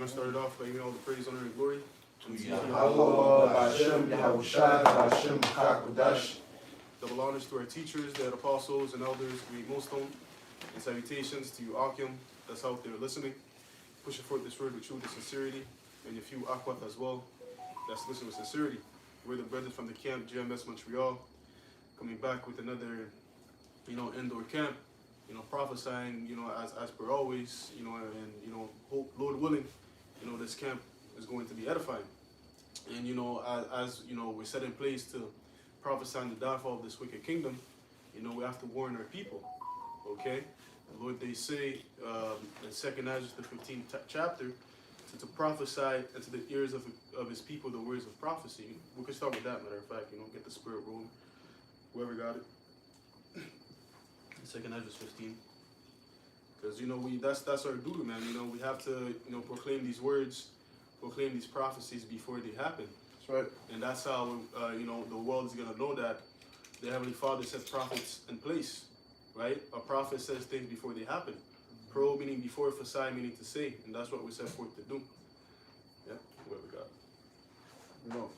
going to start it off by giving all the praise, honor, and glory to Allah, Hashem, Yahushua, Hashem, Hakodash. double honors to our teachers, the apostles and elders, great millstone, and salutations to you, Akim, that's out there listening, pushing forth this word with truth and sincerity, and a few Akwat as well, that's listening with sincerity. We're the brothers from the camp, GMS Montreal, coming back with another, indoor camp, prophesying, as per always, and, hope, Lord willing, this camp is going to be edifying. And, as we're set in place to prophesy the downfall of this wicked kingdom, we have to warn our people, okay? The Lord, they say in 2nd Ezra, the 15th chapter, to prophesy into the ears of his people the words of prophecy. We could start with that, matter of fact, get the spirit rolling. Whoever got it. 2nd Ezra 15. Because, that's our duty, man. We have to, proclaim these words, proclaim these prophecies before they happen. That's right. And that's how, the world is going to know that the Heavenly Father sets prophets in place, right? A prophet says things before they happen. Pro meaning before, phasai meaning to say. And that's what we set forth to do. Yeah, whoever got it.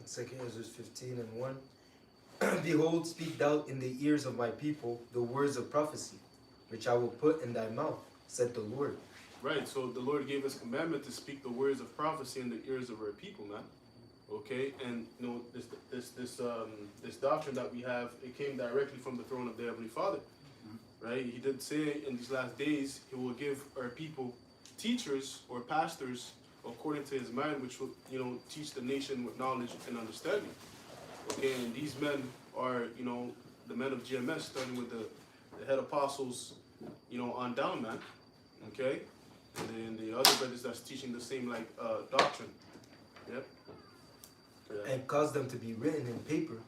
2nd Ezra 15 and 1. Behold, speak thou in the ears of my people the words of prophecy, which I will put in thy mouth, said the Lord. Right, so the Lord gave us commandment to speak the words of prophecy in the ears of our people, man. Okay, and this doctrine that we have, it came directly from the throne of the Heavenly Father. Right? He did say in these last days, he will give our people teachers or pastors according to his mind, which will, teach the nation with knowledge and understanding. Okay, and these men are, the men of GMS, starting with the head apostles, on down, man. Okay? And then the other brothers that's teaching the same, doctrine. Yep. Yeah. And cause them to be written in paper,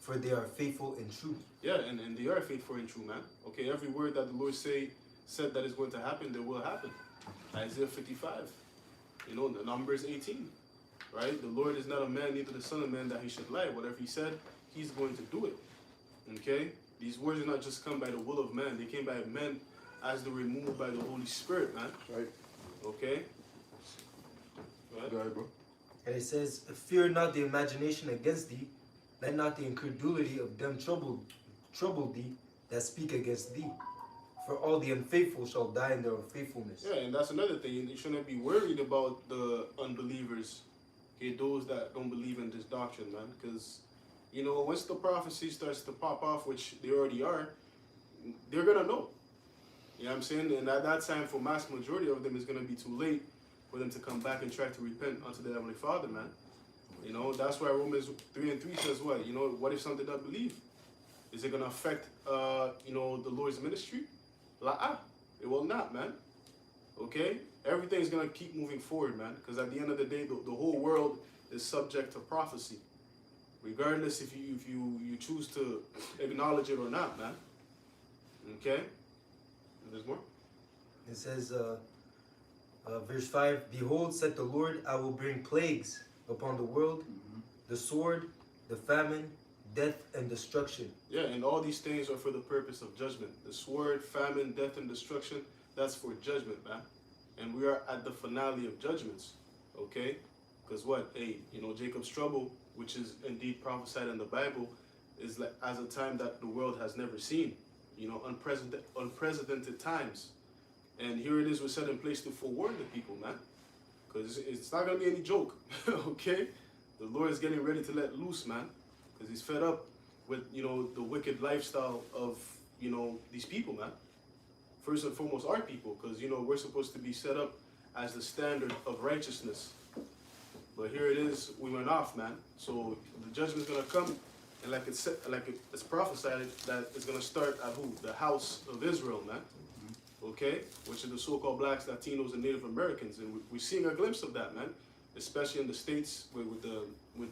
for they are faithful and true. Yeah, and they are faithful and true, man. Okay, every word that the Lord said that is going to happen, that will happen. Isaiah 55. The Numbers 18. Right? The Lord is not a man, neither the son of man, that he should lie. Whatever he said, he's going to do it. Okay? These words did not just come by the will of man. They came by men as they're removed by the Holy Spirit, man. Right. Okay? Go ahead, bro. And it says, fear not the imagination against thee, let not the incredulity of them trouble thee that speak against thee. For all the unfaithful shall die in their unfaithfulness. Yeah, and that's another thing. You shouldn't be worried about the unbelievers, okay, those that don't believe in this doctrine, man. Because, once the prophecy starts to pop off, which they already are, they're going to know. You know what I'm saying? And at that time, for mass majority of them, it's going to be too late for them to come back and try to repent unto the Heavenly Father, man. That's why Romans 3:3 says what? What if some did not believe? Is it going to affect, the Lord's ministry? It will not, man. Okay? Everything's going to keep moving forward, man. Because at the end of the day, the whole world is subject to prophecy. Regardless if you choose to acknowledge it or not, man. Okay? And there's more? It says, verse 5, behold, said the Lord, I will bring plagues upon the world, the sword, the famine, death, and destruction. Yeah, and all these things are for the purpose of judgment. The sword, famine, death, and destruction, that's for judgment, man. And we are at the finale of judgments, okay? Because what? Hey, Jacob's trouble, which is indeed prophesied in the Bible, is like as a time that the world has never seen. Unprecedented times. And here it is, we're set in place to forewarn the people, man. Because it's not going to be any joke, okay? The Lord is getting ready to let loose, man. Because he's fed up with, the wicked lifestyle of, these people, man. First and foremost, our people. Because, we're supposed to be set up as the standard of righteousness. But here it is, we went off, man. So the judgment's going to come. And like it's prophesied that it's going to start at who? The house of Israel, man. Okay? Which is the so-called blacks, Latinos, and Native Americans. And we're seeing a glimpse of that, man. Especially in the States with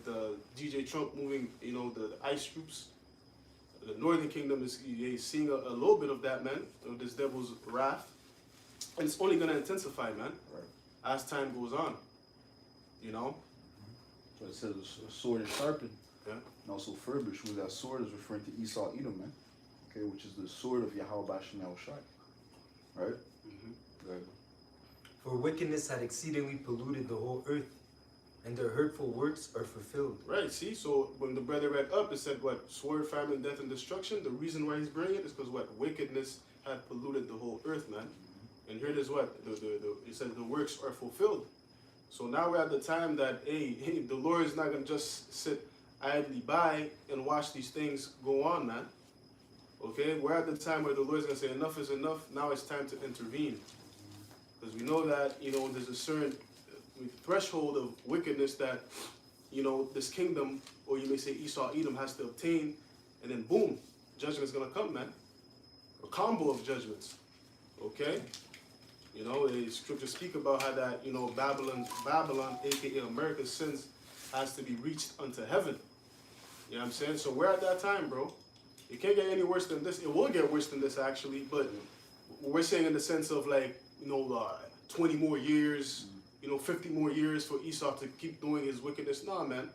the DJ Trump moving, the ICE troops. The Northern Kingdom is seeing a little bit of that, man. Of this devil's wrath. And it's only going to intensify, man. Right. As time goes on. So it says a sword and sharpened. Yeah. And also furbish, where that sword is referring to Esau Edom, man. Okay, which is the sword of Yahweh Bashem Yahushai. Right? Mm-hmm. Right. For wickedness had exceedingly polluted the whole earth, and their hurtful works are fulfilled. Right, see? So when the brother read up, it said what? Sword, famine, death, and destruction. The reason why he's bringing it is because what? Wickedness had polluted the whole earth, man. And here it is what? It said the works are fulfilled. So now we're at the time that, hey, the Lord is not going to just sit idly by and watch these things go on, man. Okay? We're at the time where the Lord's going to say enough is enough. Now it's time to intervene. Because we know that, there's a certain threshold of wickedness that, this kingdom, or you may say Esau, Edom, has to obtain. And then boom, judgment is going to come, man. A combo of judgments. Okay? The scriptures speak about how that, Babylon, aka America's sins, has to be reached unto heaven. You know what I'm saying? So we're at that time, bro. It can't get any worse than this. It will get worse than this, actually. But we're saying in the sense of 20 more years, 50 more years for Esau to keep doing his wickedness. Nah, man.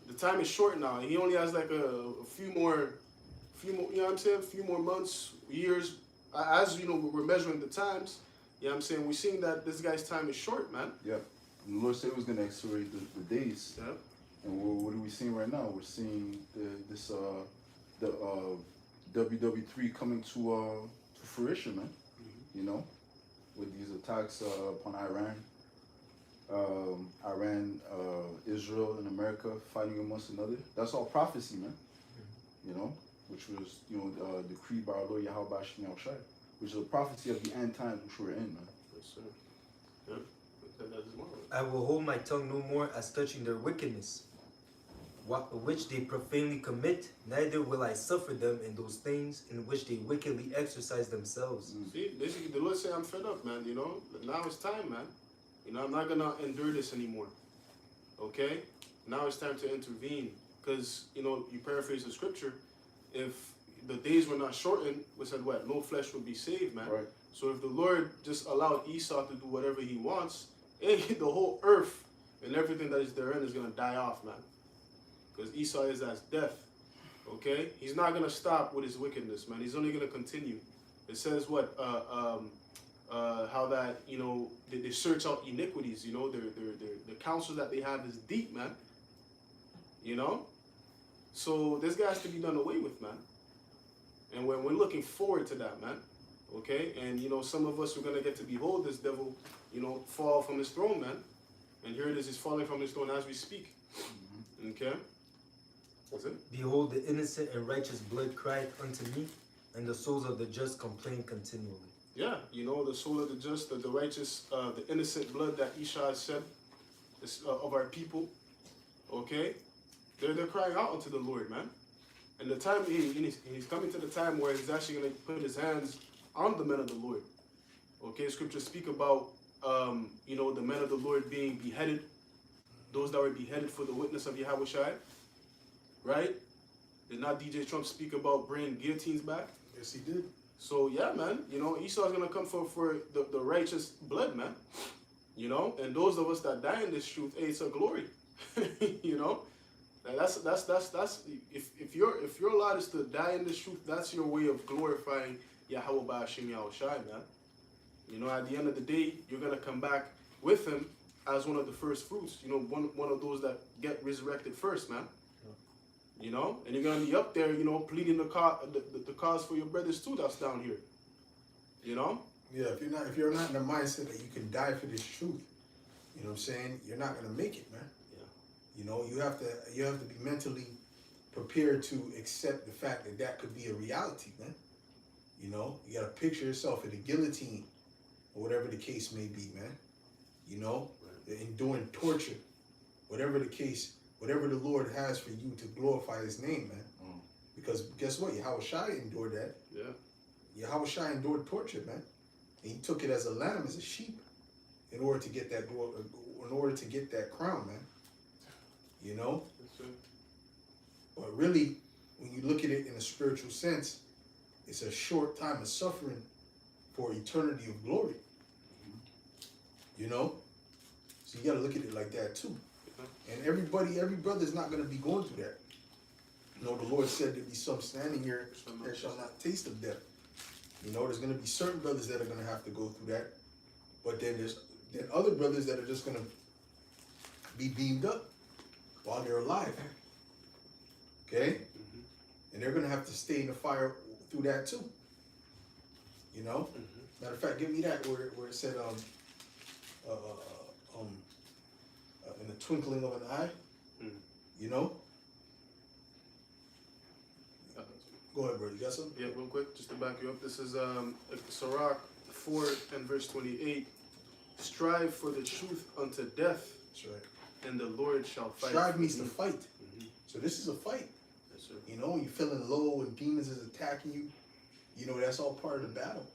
The time is short now. He only has like a few more, you know what I'm saying? A few more months, years. As we're measuring the times, you know what I'm saying? We're seeing that this guy's time is short, man. Yeah. And the Lord said he was going to accelerate the days. Yeah. And what are we seeing right now? We're seeing the WW3 coming to fruition, man. Mm-hmm. With these attacks upon Iran, Israel, and America fighting amongst another. That's all prophecy, man. Which was, decreed by our Lord Yahweh Shemi Shai, which is a prophecy of the end times which we're in, man. Yes, sir. Yeah. That is more. I will hold my tongue no more as touching their wickedness, which they profanely commit, neither will I suffer them in those things in which they wickedly exercise themselves. See, basically, the Lord said, I'm fed up, man. Now it's time, man. I'm not going to endure this anymore. Okay? Now it's time to intervene. Because, you paraphrase the scripture, if the days were not shortened, we said what? No flesh would be saved, man. Right. So if the Lord just allowed Esau to do whatever he wants, the whole earth and everything that is therein is going to die off, man. Because Esau is as death. Okay? He's not going to stop with his wickedness, man. He's only going to continue. It says what? How that, they search out iniquities, the counsel that they have is deep, man. So this guy has to be done away with, man. And we're looking forward to that, man. Okay? And, some of us are going to get to behold this devil, fall from his throne, man. And here it is, he's falling from his throne as we speak. Okay? That's it. Behold, the innocent and righteous blood crieth unto me, and the souls of the just complain continually. Yeah, the soul of the just, the righteous, the innocent blood that Isha has shed of our people. Okay? They're crying out unto the Lord, man. And the time, he's coming to the time where he's actually going to put his hands on the men of the Lord. Okay, scriptures speak about, the men of the Lord being beheaded. Those that were beheaded for the witness of Yahweh Shai. Right? Did not DJ Trump speak about bringing guillotines back? Yes, he did. So, yeah, man, Esau's going to come for the righteous blood, man. And those of us that die in this truth, it's a glory. That's if your lot is to die in this truth, that's your way of glorifying Yahweh Ba'ashim Yahushai, man. At the end of the day, you're gonna come back with him as one of the first fruits. One of those that get resurrected first, man. And you're gonna be up there, pleading the cause for your brothers too. That's down here. Yeah, if you're not in the mindset that you can die for this truth, you know what I'm saying, you're not gonna make it, man. You have to be mentally prepared to accept the fact that could be a reality, man. You gotta picture yourself at a guillotine or whatever the case may be, man. Enduring torture, whatever the case, whatever the Lord has for you to glorify his name, man. Because guess what? Yahweh Shai endured that. Yeah. Yahweh Shai endured torture, man. And he took it as a lamb, as a sheep, in order to get that glory, in order to get that crown, man. But really, when you look at it in a spiritual sense, it's a short time of suffering for eternity of glory. So you got to look at it like that too. And every brother's not going to be going through that. The Lord said there'll be some standing here that shall not taste of death. There's going to be certain brothers that are going to have to go through that. But then there's other brothers that are just gonna be beamed up while they're alive. Okay? And they're gonna have to stay in the fire through that too. You know? Matter of fact, give me that where it said in the twinkling of an eye. You know? Go ahead, bro. You got something? Yeah, real quick, just to back you up. This is Sirach 4 and verse 28. Strive for the truth unto death, That's right. and the Lord shall fight. Strive means to fight. So this is a fight. Yes, sir. You know, you're feeling low and demons is attacking you. You know, that's all part of the battle.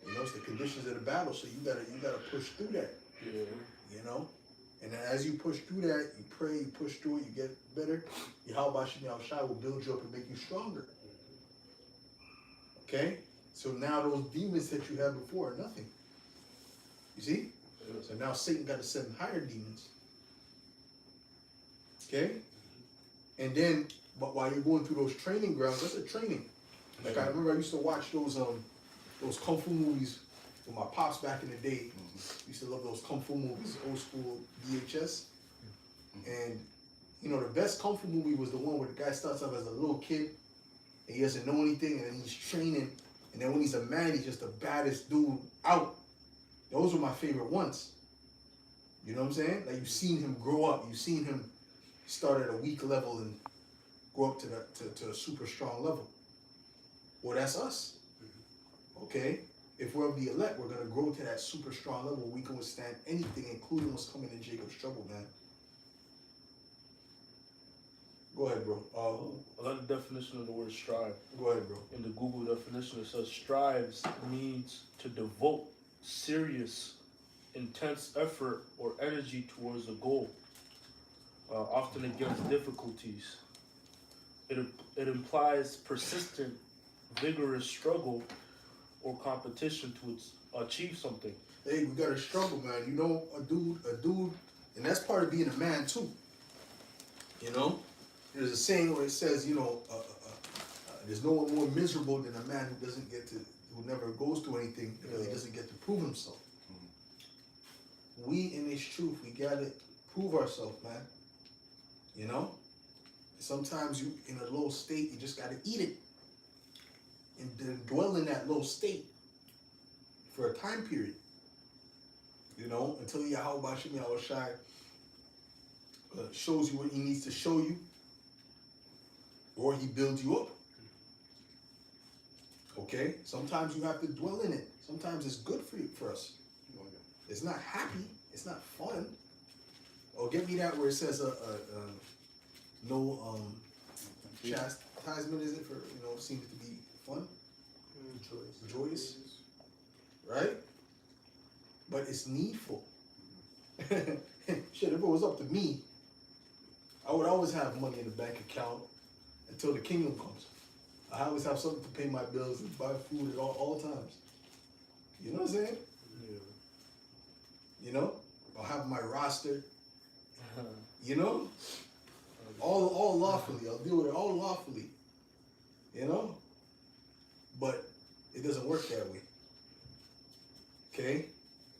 You know, it's the conditions of the battle, so you gotta push through that. Yeah. You know? And then as you push through that, you pray, you push through it, you get better. Yahweh Shai will build you up and make you stronger. Okay? So now those demons that you had before are nothing. You see? So now Satan got to send higher demons. Okay? And then, but while you're going through those training grounds, that's a training. Like I remember I used to watch those kung fu movies with my pops back in the day. Used to love those kung fu movies, old school VHS. And you know, the best kung fu movie was the one where the guy starts off as a little kid and he doesn't know anything, and then he's training, and then when he's a man, he's just the baddest dude out. Those were my favorite ones. You know what I'm saying? Like you've seen him grow up, you've seen him start at a weak level and go up to a super strong level. Well, that's us. Okay? If we're of the elect, we're gonna grow to that super strong level where we can withstand anything, including what's coming in Jacob's trouble, man. Go ahead, bro. I like the definition of the word strive. Go ahead, bro. In the Google definition, it says strives means to devote serious, intense effort or energy towards a goal, often against difficulties. It implies persistent, vigorous struggle or competition to achieve something. Hey, we gotta struggle, man. You know, a dude, and that's part of being a man too. You know, there's a saying where it says, you know, there's no one more miserable than a man who never goes through anything because he doesn't get to prove himself. We, in this truth, we gotta prove ourselves, man. You know, sometimes you in a low state, you just gotta eat it and then dwell in that low state for a time period. You know, until Yahweh Shai shows you what he needs to show you, or he builds you up. Okay? Sometimes you have to dwell in it. Sometimes it's good for us. It's not happy. It's not fun. Oh, get me that where it says no chastisement, is it, for, you know, seems to be fun? Joyous. Right? But it's needful. Shit, if it was up to me, I would always have money in the bank account until the kingdom comes. I always have something to pay my bills and buy food at all times. You know what I'm saying? Yeah. You know? I'll have my roster. You know? All lawfully. I'll deal with it all lawfully. You know? But it doesn't work that way. Okay?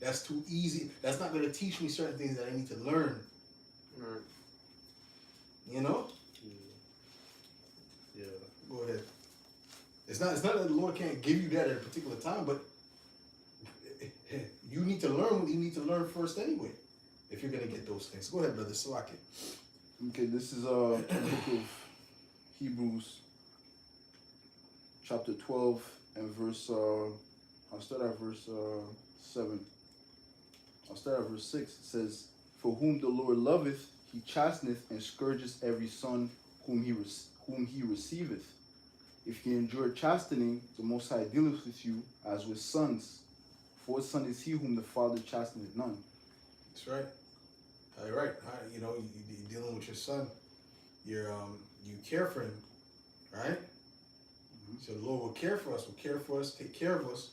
That's too easy. That's not going to teach me certain things that I need to learn. Right. You know? Yeah. Go ahead. It's not that the Lord can't give you that at a particular time, but you need to learn what you need to learn first anyway, if you're going to get those things. Go ahead, brother Salaki. Okay, this is the book of Hebrews, chapter 12, and verse, I'll start at verse 7. I'll start at verse 6. It says, "For whom the Lord loveth, he chasteneth and scourgeth every son whom he receiveth. If ye endure chastening, the Most High dealeth with you as with sons. For what son is he whom the Father chasteneth none?" That's right. You're right. You know, you're dealing with your son. You care for him, right? So the Lord will care for us, take care of us,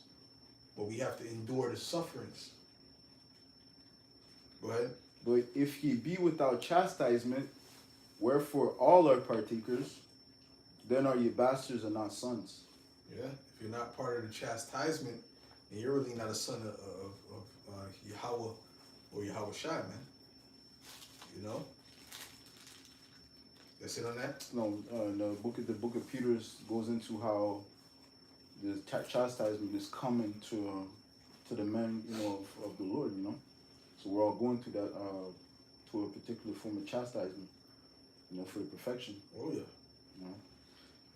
but we have to endure the sufferings. Go ahead. But if ye be without chastisement, wherefore all are partakers, then are ye bastards and not sons. Yeah. If you're not part of the chastisement, And you're really not a son of Yahweh or Yahweh Shai, man. You know? That's it on that? No, the book of Peter goes into how the chastisement is coming to the men, of the Lord, So we're all going through that to a particular form of chastisement, for the perfection. Oh yeah.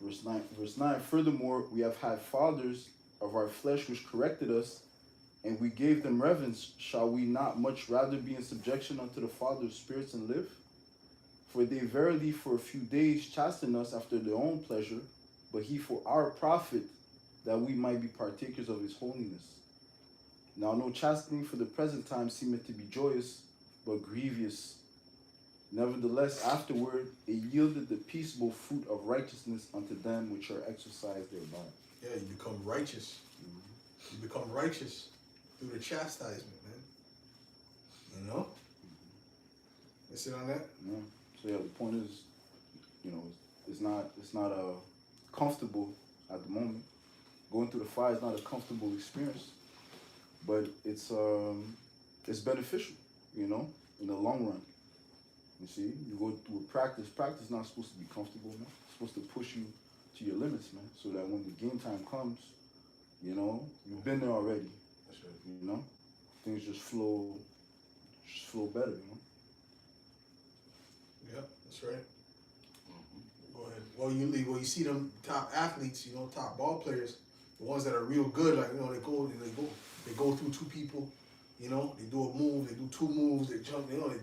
Verse 9. Furthermore, we have had fathers of our flesh which corrected us, and we gave them reverence. Shall we not much rather be in subjection unto the Father of spirits and live? For they verily for a few days chasten us after their own pleasure, but he for our profit, that we might be partakers of his holiness. Now no chastening for the present time seemeth to be joyous, but grievous. Nevertheless, afterward it yielded the peaceable fruit of righteousness unto them which are exercised thereby. Yeah, you become righteous. You become righteous through the chastisement, man. That's it on that? Yeah. So yeah, the point is, it's not comfortable at the moment. Going through the fire is not a comfortable experience, but it's beneficial, in the long run. You see, you go through a practice. Practice is not supposed to be comfortable, man. It's supposed to push you to your limits, man, so that when the game time comes, you've been there already. That's right. Things just flow better, Yeah, that's right. Go ahead. Well, you see them top athletes, top ball players, the ones that are real good, like they go through two people, they do a move, they do two moves, they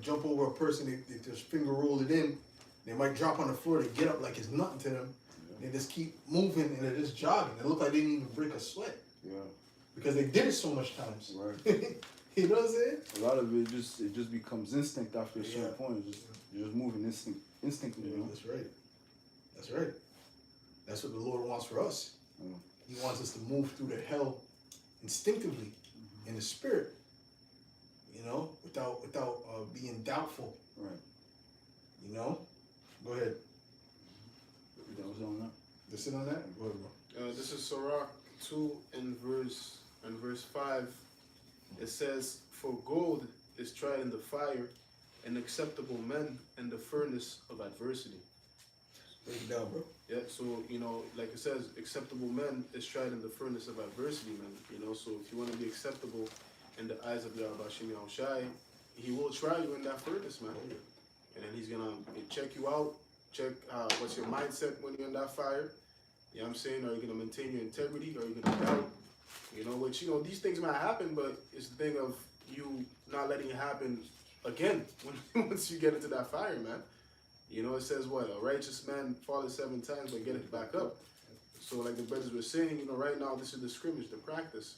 jump over a person, they just finger roll it in, they might drop on the floor, they get up like it's nothing to them, they just keep moving and they're just jogging. They look like they didn't even break a sweat. Yeah. Because they did it so much times. Right. You know what I'm saying? A lot of it just becomes instinct after a certain point. You're just moving instinctively. That's right. That's right. That's what the Lord wants for us. Yeah. He wants us to move through the hell instinctively in the spirit. Without being doubtful. Right. Go ahead. That was on that. That's it on that? Go ahead, bro. This is Sirach 2 and verse 5. It says, "For gold is tried in the fire, and acceptable men in the furnace of adversity." Break it down, bro. Yeah, so like it says, acceptable men is tried in the furnace of adversity, man. So if you want to be acceptable in the eyes of Yahweh Shem Yahushai, he will try you in that furnace, man. And then he's gonna check you out, check what's your mindset when you're in that fire. You know what I'm saying? Are you gonna maintain your integrity? Are you gonna doubt? Which these things might happen, but it's the thing of you not letting it happen again once you get into that fire, man. It says what? A righteous man falls 7 times but get it back up. So like the brothers were saying, right now this is the scrimmage, the practice.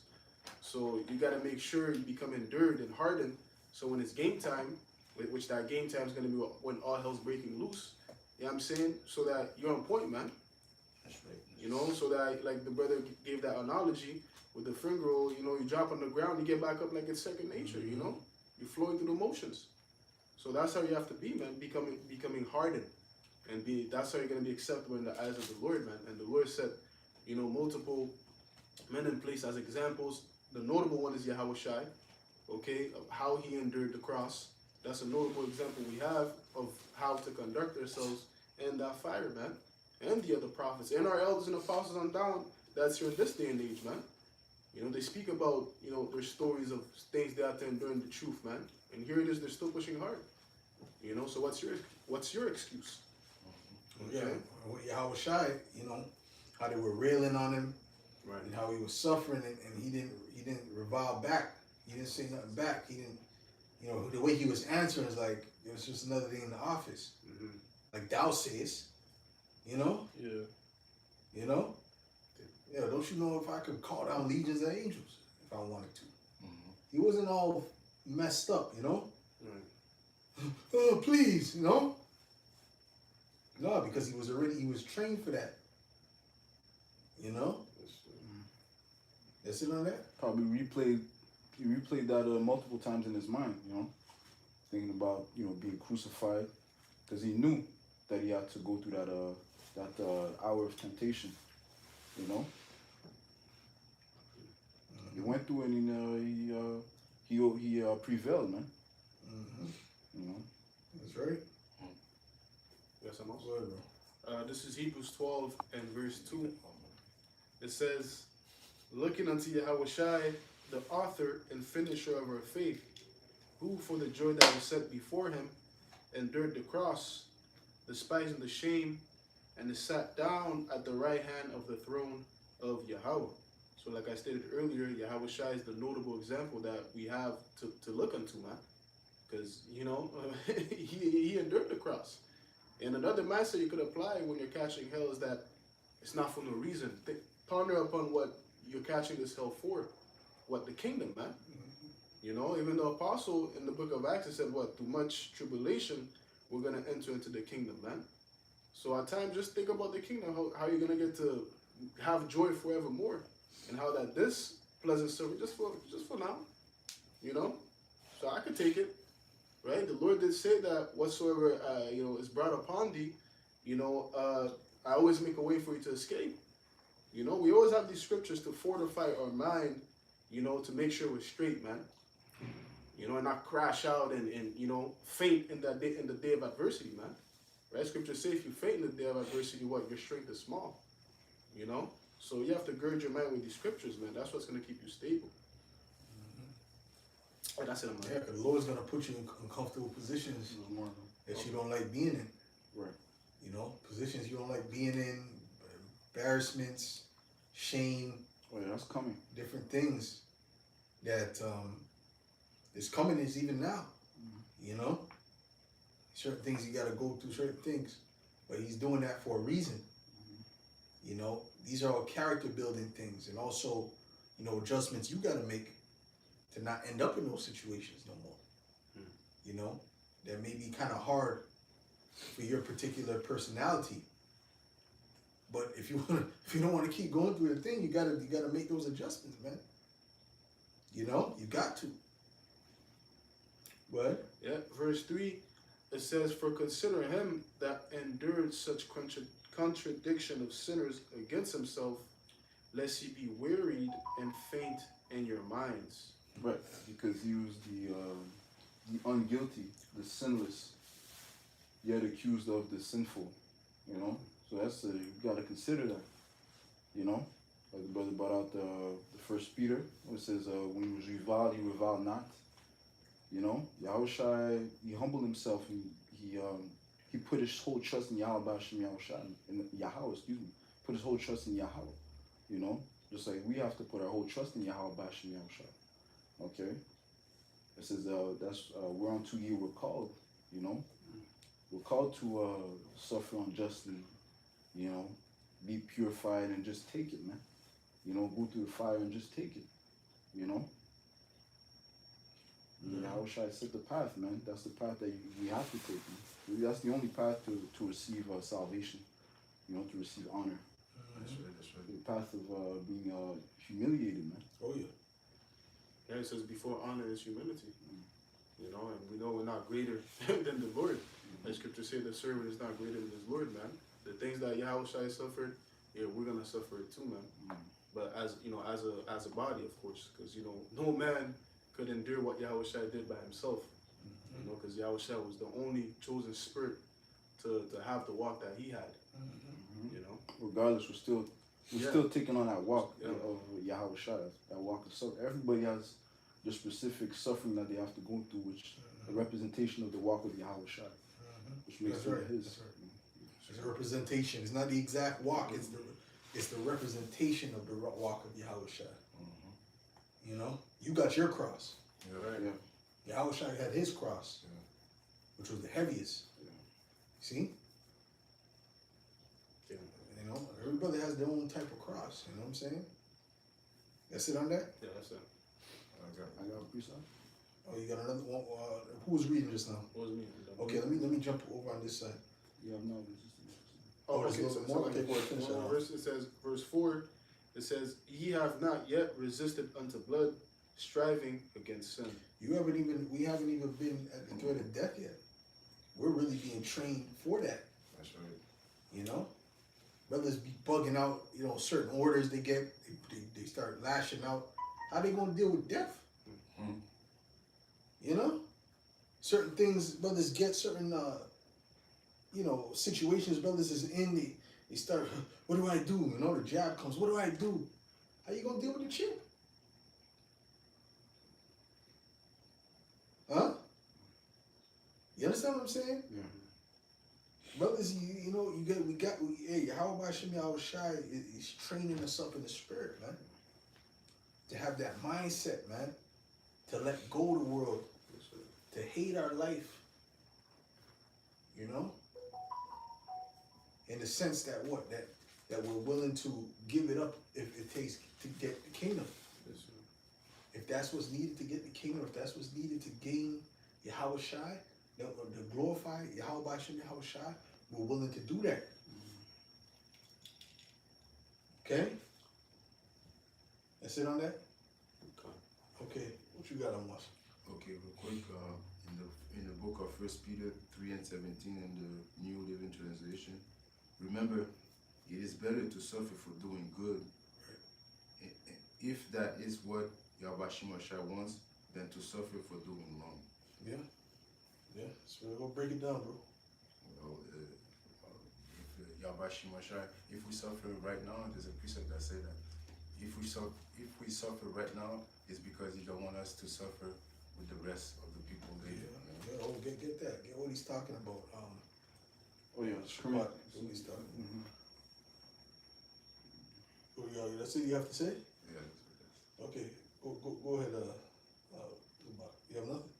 So you got to make sure you become endured and hardened. So when it's game time, which that game time is going to be when all hell's breaking loose, you know what I'm saying? So that you're on point, man. That's right. So that like the brother gave that analogy with the finger roll, you drop on the ground, you get back up like it's second nature, You're flowing through the motions. So that's how you have to be, man, becoming hardened. And that's how you're going to be acceptable in the eyes of the Lord, man. And the Lord set, multiple men in place as examples. The notable one is Yahweh Shai, okay, of how he endured the cross. That's a notable example we have of how to conduct ourselves in that fire, man. And the other prophets, and our elders and apostles on down, that's here in this day and age, man. They speak about, their stories of things they had to endure in the truth, man. And here it is, they're still pushing hard. So what's your excuse? Yeah, Yahweh Shai, how they were railing on him, right? And how he was suffering, and he didn't revile back. He didn't say nothing back. He didn't, the way he was answering is like it was just another thing in the office. Mm-hmm. Like thou sayest, Yeah. Yeah, don't you know if I could call down legions of angels if I wanted to? Mm-hmm. He wasn't all messed up, Right. Oh, please, No, because he was trained for that. That's it on that? Probably he replayed that multiple times in his mind, thinking about, being crucified, because he knew that he had to go through that hour of temptation, He went through and he prevailed, man. You know. That's right. Yes, I'm also. Go ahead, bro. This is Hebrews 12 and verse 2. It says, looking unto Yahushai, the author and finisher of our faith, who for the joy that was set before him endured the cross, despising the shame, and is sat down at the right hand of the throne of Yahweh. So like I stated earlier, Yahushai is the notable example that we have to look unto, man. Because, you know, he endured the cross. And another mindset you could apply when you're catching hell is that it's not for no reason. Ponder upon what you're catching this hell for. What? The kingdom, man. You know, even the apostle in the book of Acts said, what? Through much tribulation, we're going to enter into the kingdom, man. So at times, just think about the kingdom, how you're going to get to have joy forevermore. And how that this pleasant service, just for now, you know. So I could take it. Right, the Lord did say that whatsoever is brought upon thee, I always make a way for you to escape. You know, we always have these scriptures to fortify our mind, to make sure we're straight, man. You know, and not crash out and faint in the day of adversity, man. Right? Scripture says if you faint in the day of adversity, what? Your strength is small. You know, so you have to gird your mind with these scriptures, man. That's what's gonna keep you stable. And that's it. Yeah, because the Lord's gonna put you in uncomfortable positions that you don't like being in. Right. You know, positions you don't like being in, embarrassments, shame. Oh yeah, that's coming. Different things that is coming is even now. You know, certain things you got to go through, certain things, but He's doing that for a reason. You know, these are all character building things, and also, adjustments you got to make to not end up in those situations no more. You know, that may be kind of hard for your particular personality. But if you don't want to keep going through the thing, you gotta make those adjustments, man. You know, you got to. What? Yeah, verse 3, it says, for consider him that endured such contradiction of sinners against himself, lest he be wearied and faint in your minds. Right, because he was the unguilty, the sinless, yet accused of the sinful, So you got to consider that, Like the brother brought out the First Peter, where it says, when he was reviled, he reviled not. Yahushai, he humbled himself, and he put his whole trust in Yahweh, put his whole trust in Yahweh, Just like we have to put our whole trust in Yahweh, Okay, it says whereunto ye were called, We're called to suffer unjustly, be purified and just take it, man. Go through the fire and just take it, Yahushua set the path, man. That's the path that we have to take, man. That's the only path to receive salvation, to receive honor. That's right. The path of being humiliated, man. Oh yeah. Yeah, it says before honor is humility. And we know we're not greater than the Lord. As scripture says, the servant is not greater than his Lord, man. The things that Yahushua suffered, yeah, we're gonna suffer it too, man. But as a body, of course, because no man could endure what Yahushua did by himself. Because Yahushua was the only chosen spirit to have the walk that he had. Regardless, we're still taking on that walk of Yahushua, that walk of suffering. Everybody has the specific suffering that they have to go through, which a representation of the walk of Yahushua, which makes it his. That's right. It's a representation. It's not the exact walk. It's the representation of the walk of Yahushua. You got your cross. Yeah. Right. Yeah. Yahushua had his cross, which was the heaviest. Yeah. See? Yeah. Everybody has their own type of cross. You know what I'm saying? That's it on that? Yeah, that's it. I got a piece of. Oh, you got another one? Who was reading just now? What was me? Okay, let me jump over on this side. Yeah, no. Oh, there's a little bit more? Okay, go ahead, finish that off. Verse, it says, verse 4, it says, ye have not yet resisted unto blood, striving against sin. We haven't even been at the threat of death yet. We're really being trained for that. That's right. Brothers be bugging out, certain orders they get, they start lashing out. How they gonna deal with death? Mhm. You know, certain things brothers get, certain situations brothers is in. They start. What do I do? You know, the jab comes. What do I do? How you gonna deal with the chip? Huh? You understand what I'm saying? Yeah. Brothers, hey, how about Shemi Awashai is training us up in the spirit, man. To have that mindset, man. To let go of the world. To hate our life. You know? In the sense that what? That we're willing to give it up if it takes to get the kingdom. If that's what's needed to get the kingdom, if that's what's needed to gain Yahweh Shai, to glorify Yahweh Bashem Yahweh Shai, we're willing to do that. Okay? That's it on that? Okay. What you got on us? Okay, real quick, in the book of 1 Peter 3:17 in the New Living Translation, remember, it is better to suffer for doing good, if that is what Yahweh Shai wants, than to suffer for doing wrong. Yeah. Yeah. So we're gonna break it down, bro. Well, if Yahweh Shai, if we suffer right now, there's a precept that says that if we suffer right now, it's because He don't want us to suffer with the rest of the people later. Yeah. Oh, get that. Get what he's talking about. Oh yeah, Shabbat. What he's talking about. Mm-hmm. Oh, yeah, that's it you have to say? Yeah, that's what Okay. Go ahead, you have nothing?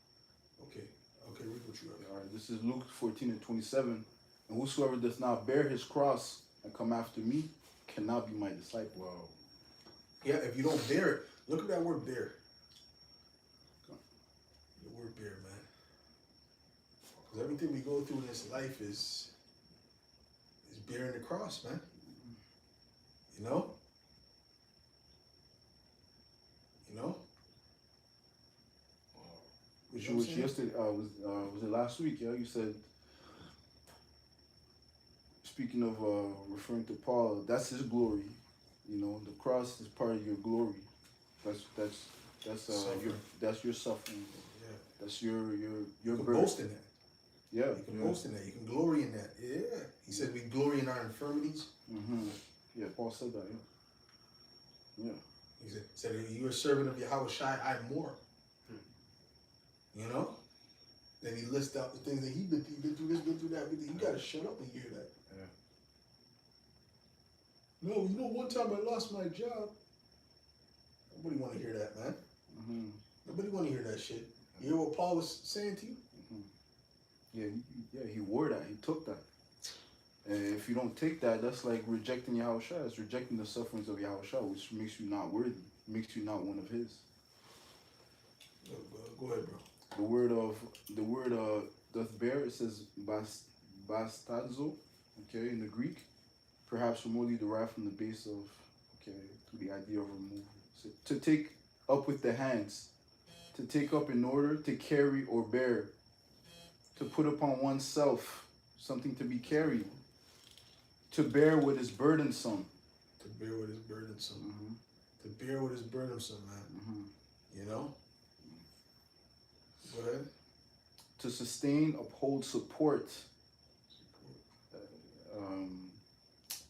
Okay. Okay, read what you have. All right, this is Luke 14:27. And whosoever does not bear his cross and come after me cannot be my disciple. Wow. Yeah, if you don't bear it, look at that word bear. The word bear, man. Because everything we go through in this life is bearing the cross, man. You know? You know? Which was yesterday, was it last week? Yeah, you said. Speaking of referring to Paul, that's his glory. You know, the cross is part of your glory. That's your suffering. Yeah. That's your You can birth. boast in that. Yeah. You can boast in that. You can glory in that. Yeah. He said we glory in our infirmities. Mm-hmm. Yeah, Paul said that. Yeah. Yeah. He said you're a servant of Yahweh Shai, I'm more. You know? Then he lists out the things that he's been through this, been through that. You gotta shut up and hear that. Yeah. No, you know, one time I lost my job. Nobody want to hear that, man. Mm-hmm. Nobody want to hear that shit. You hear what Paul was saying to you? Yeah, he wore that. He took that. And if you don't take that, that's like rejecting Yahweh Shai. It's rejecting the sufferings of Yahweh Shai, which makes you not worthy. Makes you not one of His. Go ahead, bro. The word doth bear. It says bastazo. Okay, in the Greek, perhaps remotely derived from the base of. Okay, to the idea of removal. So, to take up with the hands, to take up in order, to carry or bear, to put upon oneself, something to be carried, to bear what is burdensome. To bear what is burdensome. Mm-hmm. To bear what is burdensome, man. Mm-hmm. You know? Go ahead. To sustain, uphold, support.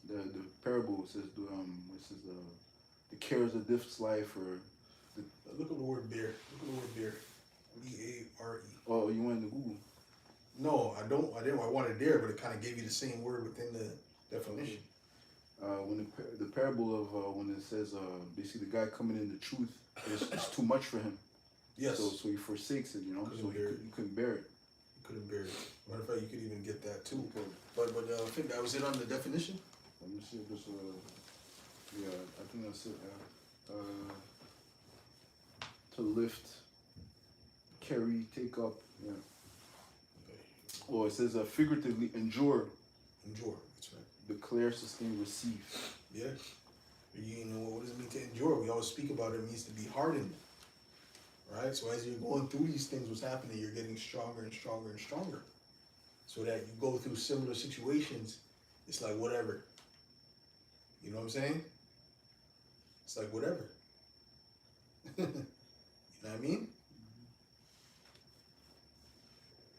The parable says the cares of this life, or Look at the word bear. Look at the word bear. B-A-R-E. Oh, you went to Google. No, I don't. I didn't. I wanted there, but it kind of gave you the same word within the definition. When the parable of when it says basically the guy coming in the truth is too much for him. Yes. So he forsakes it, you know. So he couldn't bear it. You couldn't bear it. Matter of fact, you could even get that too. Okay. But I think that was it on the definition. Let me see if this yeah, I think that's it. To lift, carry, take up. Yeah. Okay. Well, it says figuratively endure, Endure. That's right. declare, sustain, receive. Yeah. You know, what does it mean to endure? We always speak about it. It means to be hardened. Right? So as you're going through these things, what's happening, you're getting stronger and stronger and stronger. So that you go through similar situations, it's like whatever. You know what I'm saying? It's like whatever. You know what I mean?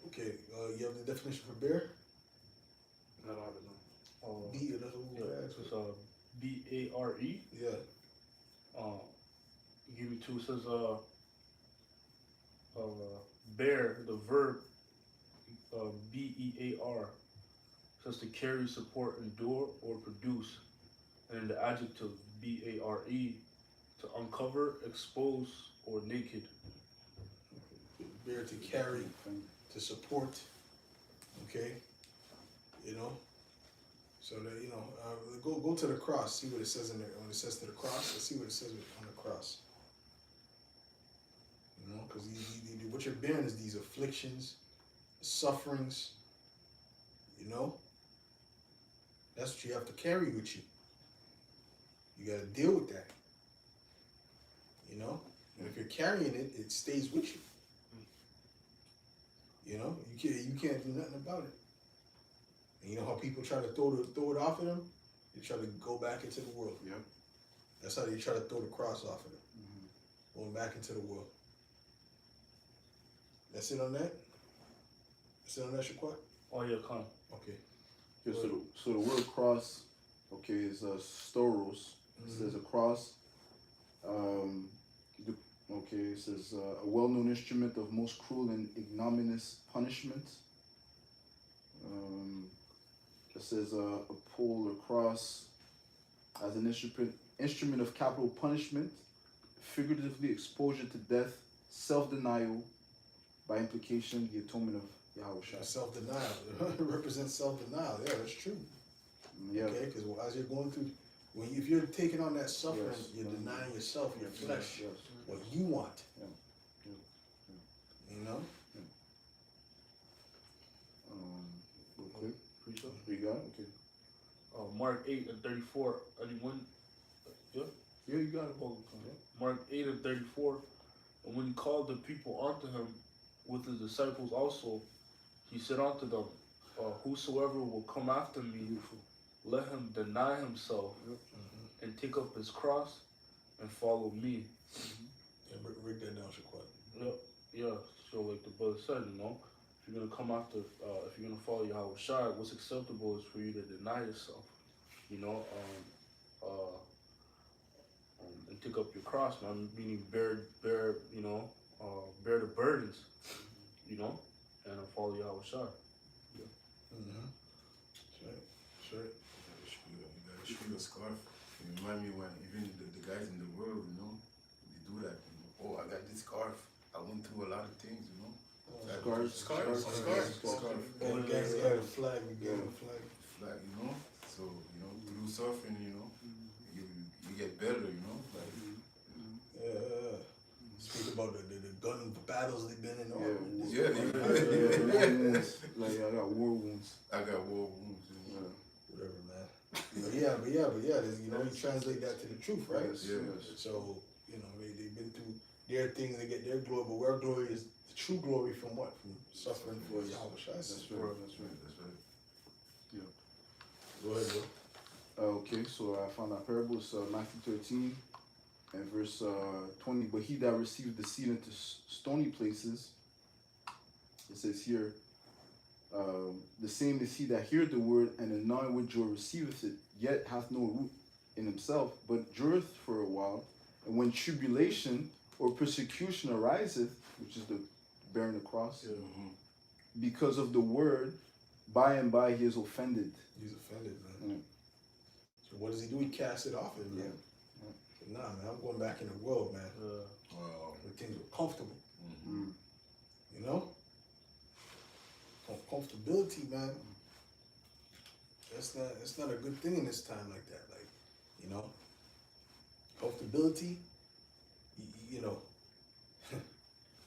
Okay, you have the definition for bear? I don't have it now. B, that's what we Yeah, asked. it's B-A-R-E. Yeah. Give me two. It says bear, the verb B-E-A-R, says to carry, support, endure, or produce. And the adjective B-A-R-E, to uncover, expose, or naked. Bear to carry, to support. Okay. You know. So that go to the cross. See what it says in there. When it says to the cross, let's see what it says on the cross. You know, because what you're bearing is these afflictions, sufferings. You know. That's what you have to carry with you. You got to deal with that. You know, and if you're carrying it, it stays with you. You know, you can't do nothing about it. And you know how people try to throw it off of them? They try to go back into the world. Yep. That's how they try to throw the cross off of them. Going back into the world. That's it on that? That's it on that, Shaquat? Oh yeah, come. Okay. Yeah, so the word cross, okay, is storos. It says a cross. Okay, it says a well-known instrument of most cruel and ignominious punishment. It says a pole or cross as an instrument of capital punishment, figuratively exposure to death, self-denial, by implication the atonement of Yahweh Shai. Self-denial. It represents self-denial. Yeah, that's true. Yeah. Okay, because as you're going through, if you're taking on that suffering, Yes. you're denying yourself, your flesh, Yes. what you want. Yeah. You know? Real quick. Preacher. We got it? Okay. Mark 8:34. Anyone? Yeah. Yeah, you got it. Oh, okay. Mark 8:34. And when he called the people unto him with his disciples also, he said unto them, whosoever will come after me, let him deny himself and take up his cross and follow me. Yeah, break that down, Shaquat. Yeah. So like the brother said, you know, if you're gonna come after, if you're gonna follow Yahweh Shai, what's acceptable is for you to deny yourself, you know, and take up your cross, man. Meaning bear, you know, bear the burdens, you know, and follow Yahweh Shai. That's right. That's right. You gotta shoot a scarf. It remind me when even the guys in the world, you know, they do that. You know, oh, I got this scarf. I went through a lot of things, you know. Scarf. Oh, the guys got a flag. We got a flag. Like, you know, so, you know, through suffering, you know, you get better, you know. Like, Yeah. Speak about the gun battles they've been in. Like I got war wounds. I got war wounds, you know. Whatever, man. But yeah, you know, you translate that to the truth, right? Yes. So, you know, they've been through their things, they get their glory, but our glory is the true glory from what? From suffering for Yahweh Shai. That's right. Yeah. Go ahead, bro. Okay, so I found that parable. It's Matthew 13 and verse 20. But he that received the seed into stony places, it says here, the same is he that heareth the word and anon with joy receiveth it, yet hath no root in himself, but dureth for a while. And when tribulation or persecution ariseth, which is the bearing the cross, because of the word, by and by he is offended. He's offended, man. So what does he do? He casts it off him, man. Nah, man, I'm going back in the world, man. Where things were comfortable. You know? Comfortability, man. That's not a good thing in this time like that. Like, you know? Comfortability, you know,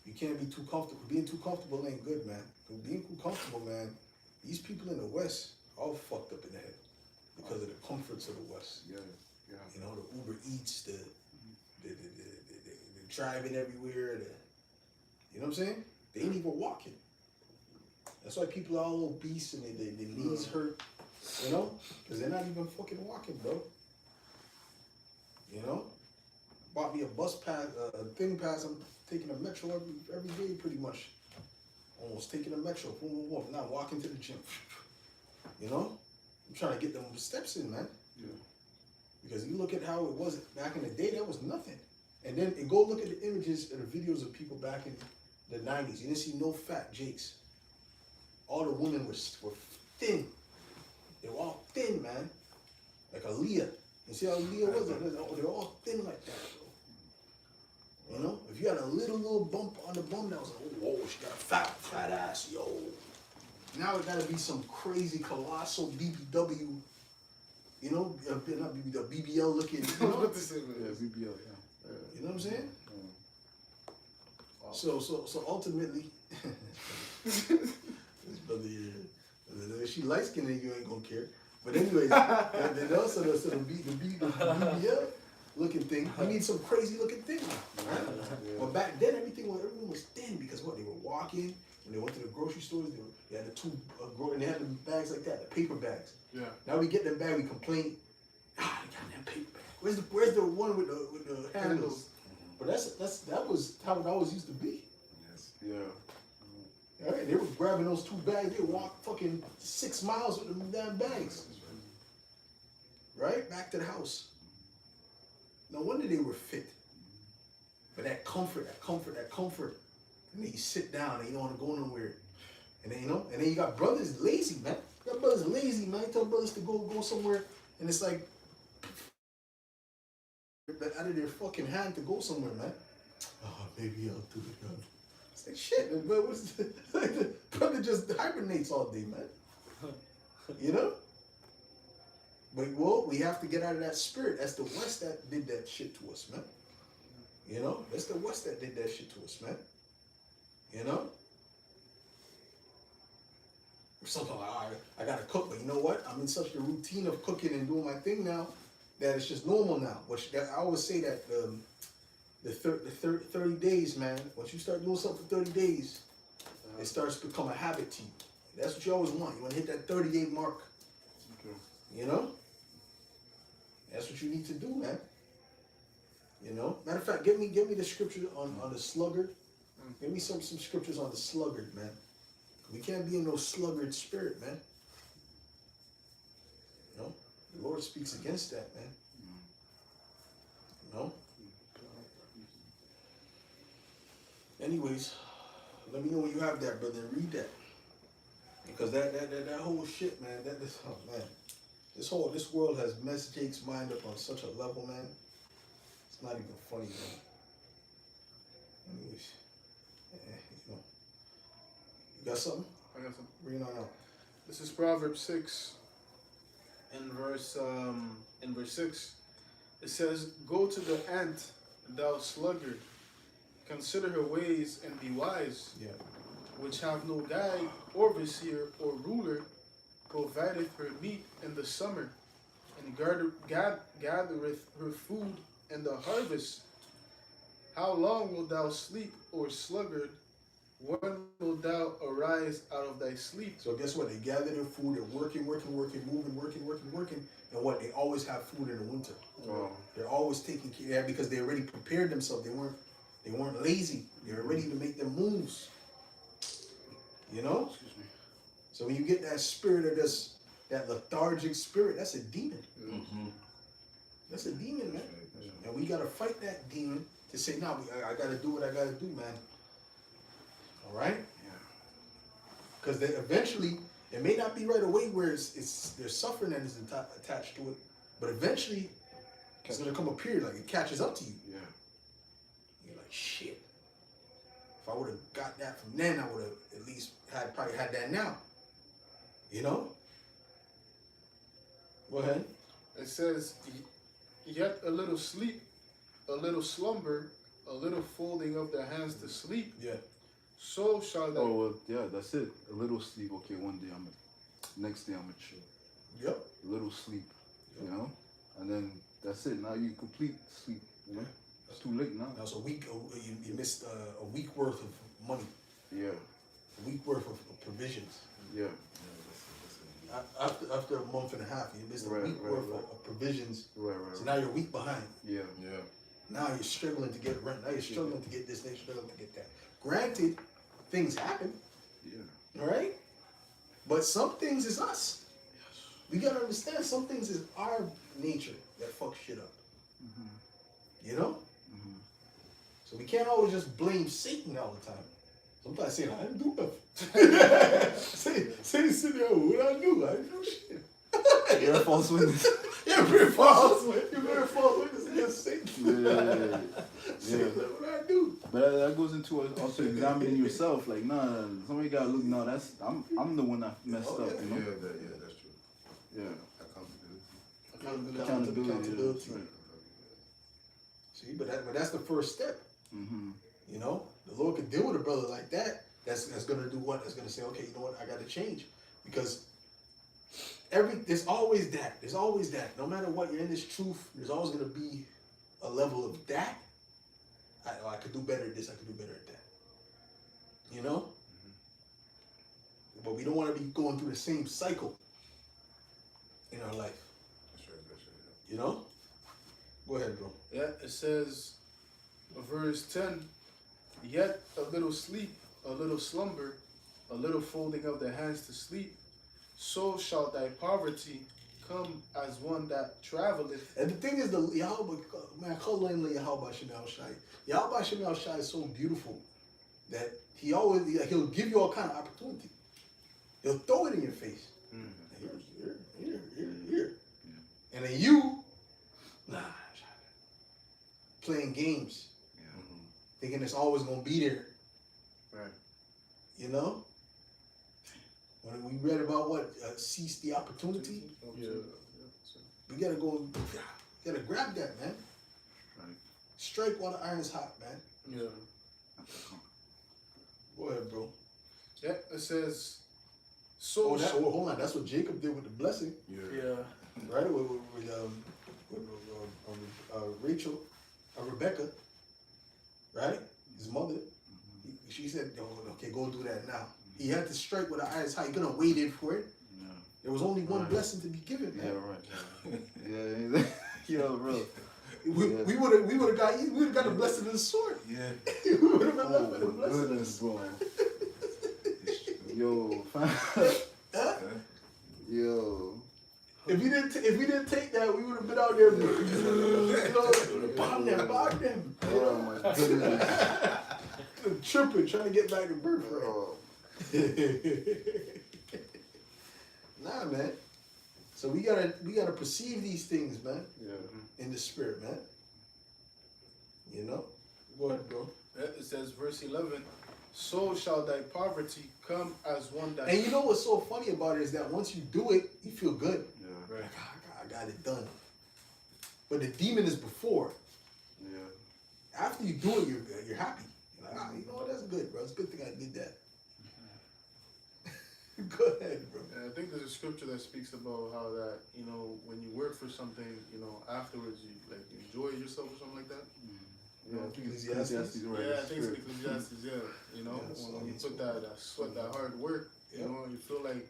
you can't be too comfortable. Being too comfortable ain't good, man. Being too comfortable, man, these people in the West all fucked up in the head because of the comforts of the West. Yeah. You know, the Uber Eats, the driving everywhere, you know what I'm saying? They ain't even walking. That's why people are all obese and their knees hurt, you know? Because they're not even fucking walking, bro. You know? bought me a bus pass, a thing pass. I'm taking a metro every day, pretty much. Almost taking a metro. Boom, boom, boom. Now walking to the gym. You know, I'm trying to get them steps in, man. Yeah. Because you look at how it was back in the day, that was nothing. And then go look at the images and the videos of people back in the 90s. You didn't see no fat jakes. All the women were thin. They were all thin, man. Like a Leah. You see how Leah was? They're all thin like that, bro. You know? If you had a little bump on the bum, that was like, oh, whoa, she got a fat ass, yo. Now it gotta be some crazy, colossal BBW, you know? Not BBW, BBL looking, you know? Yeah, BBL, yeah. You know what I'm saying? So ultimately, this brother here, if she light skinned, you ain't gonna care. But anyways, then also the BBL looking thing, you need some crazy looking thing now, right? Well, back then everyone was thin because what, they were walking, when they went to the grocery stores, they had the two, and they had the bags like that, the paper bags. Yeah. Now we get them back, we complain, they got that paper bag. Where's the one with the handles? But that was how it always used to be. Yes. Yeah. All right, they were grabbing those two bags. They walked fucking 6 miles with them damn bags. Right? Back to the house. No wonder they were fit. But that comfort. And then you sit down and you don't want to go nowhere. And then, and then you got brothers lazy, man. You got brothers lazy, man. You tell brothers to go somewhere and it's like out of their fucking hand to go somewhere, man. Oh, maybe I'll do it, man. It's like shit, but like the brother just hibernates all day, man. You know? But we have to get out of that spirit. That's the West that did that shit to us, man. You know? That's the West that did that shit to us, man. You know? Something like, I gotta cook, but you know what? I'm in such a routine of cooking and doing my thing now that it's just normal now. I always say that the 30 days, man, once you start doing something for 30 days, it starts to become a habit to you. That's what you always want. You want to hit that 30-day mark. Okay. You know? That's what you need to do, man. You know? Matter of fact, give me the scripture on the sluggard. Give me some scriptures on the sluggard, man. We can't be in no sluggard spirit, man. You know? The Lord speaks against that, man. You know? Anyways, let me know when you have that, brother, and read that. Because that whole shit, man, this world has messed Jake's mind up on such a level, man. It's not even funny, man. Anyways, you know. You got something? I got something. Bring it on out. This is Proverbs 6, in verse 6. It says, "Go to the ant, thou sluggard, consider her ways and be wise, Yeah. which have no guide or vizier or ruler, provideth her meat in the summer, and gathereth her food in the harvest. How long wilt thou sleep, O sluggard? When wilt thou arise out of thy sleep?" So guess what? They gather their food, they're working, moving, and what? They always have food in the winter. Wow. They're always taking care because they already prepared themselves. They weren't lazy. They were ready to make their moves. You know? Excuse me. So when you get that spirit of that lethargic spirit, that's a demon. Mm-hmm. That's a demon, man. And we gotta fight that demon to say, nah, I gotta do what I gotta do, man. All right? Yeah. Because eventually, it may not be right away where there's suffering that is attached to it, but eventually, it's gonna come a period like it catches up to you. Yeah. You're like, shit. If I would have got that from then, I would have at least probably had that now. You know? Go ahead. It says, "Yet a little sleep, a little slumber, a little folding of the hands to sleep, Yeah. so shall thy..." Oh, well, yeah, that's it. A little sleep. Okay, one day next day I'm chill. Yep. A little sleep, Yep. you know? And then that's it. Now you complete sleep, you know? It's too late now. That was a week. You missed a week worth of money. Yeah, A week worth of provisions. yeah. After a month and a half, you missed a Right, week right, worth right. of provisions. Right, So right. now you're a week behind. Yeah. Yeah. Now you're struggling to get rent. Now you're struggling to get this. Now you're struggling to get that. Granted, things happen. Yeah. All right? But some things is us. We gotta understand some things is our nature that fucks shit up. You know? So we can't always just blame Satan all the time. Sometimes saying, I didn't do nothing. say, there, what I do? I didn't do shit. You're a false witness. Yeah, very false. You're very false witness against Satan. Yeah. What I do? But that goes into also examining yourself. Like, nah, somebody gotta look. No, that's I'm the one that messed up. You know? Yeah, that's true. Yeah. Accountability. That's right. See, but that's the first step. Mm-hmm. You know, the Lord could deal with a brother like that. That's gonna do what? That's gonna say, okay, you know what? I got to change, because there's always that. There's always that. No matter what, you're in this truth. There's always gonna be a level of that. I could do better at this. I could do better at that. You know. But we don't want to be going through the same cycle in our life. That's right. You know. Go ahead, bro. Yeah, it says, verse 10, yet a little sleep, a little slumber, a little folding of the hands to sleep, so shall thy poverty come as one that traveleth. And the thing is, the Yahweh, man, Yahweh Shai. Yahweh Shai is so beautiful that he'll give you all kind of opportunity. He'll throw it in your face. Here. And then you, playing games, thinking it's always gonna be there. Right. You know? When we read about seize the opportunity, we gotta go, gotta grab that, man. Right. Strike while the iron's hot, man. Yeah. Go ahead, bro. Yeah, it says, so hold on, that's what Jacob did with the blessing, yeah. right? With Rachel, Rebecca, right? His mother. She said, oh, okay, go do that now. He had to strike with the iron's hot. You're gonna wait in for it. Yeah. There was only one blessing to be given, man. Yeah, right. Yeah, bro. We would have got the blessing of the sword. Yeah. We would have been left with the blessing. Goodness, bro. Yo, yo. If we didn't take that, we would have been out there, bomb them. Oh my goodness. Tripping, trying to get back to birthright. Oh. Nah, man. So we gotta perceive these things, man. Yeah. In the spirit, man. You know? Go ahead, bro. Yeah, it says, verse 11, so shall thy poverty come as one that... And you know what's so funny about it is that once you do it, you feel good. Yeah. Right. Like, I got it done. But the demon is before. Yeah. After you do it, you're happy. You're like, you know what? That's good, bro. It's a good thing I did that. Go ahead, bro. And I think there's a scripture that speaks about how that, you know, when you work for something, you know, afterwards you enjoy yourself or something like that. Yeah, I think it's Ecclesiastes. right. Yeah, I think it's Ecclesiastes, yeah. You know, Yeah, when you put that sweat, that hard work, you Yeah. know, you feel like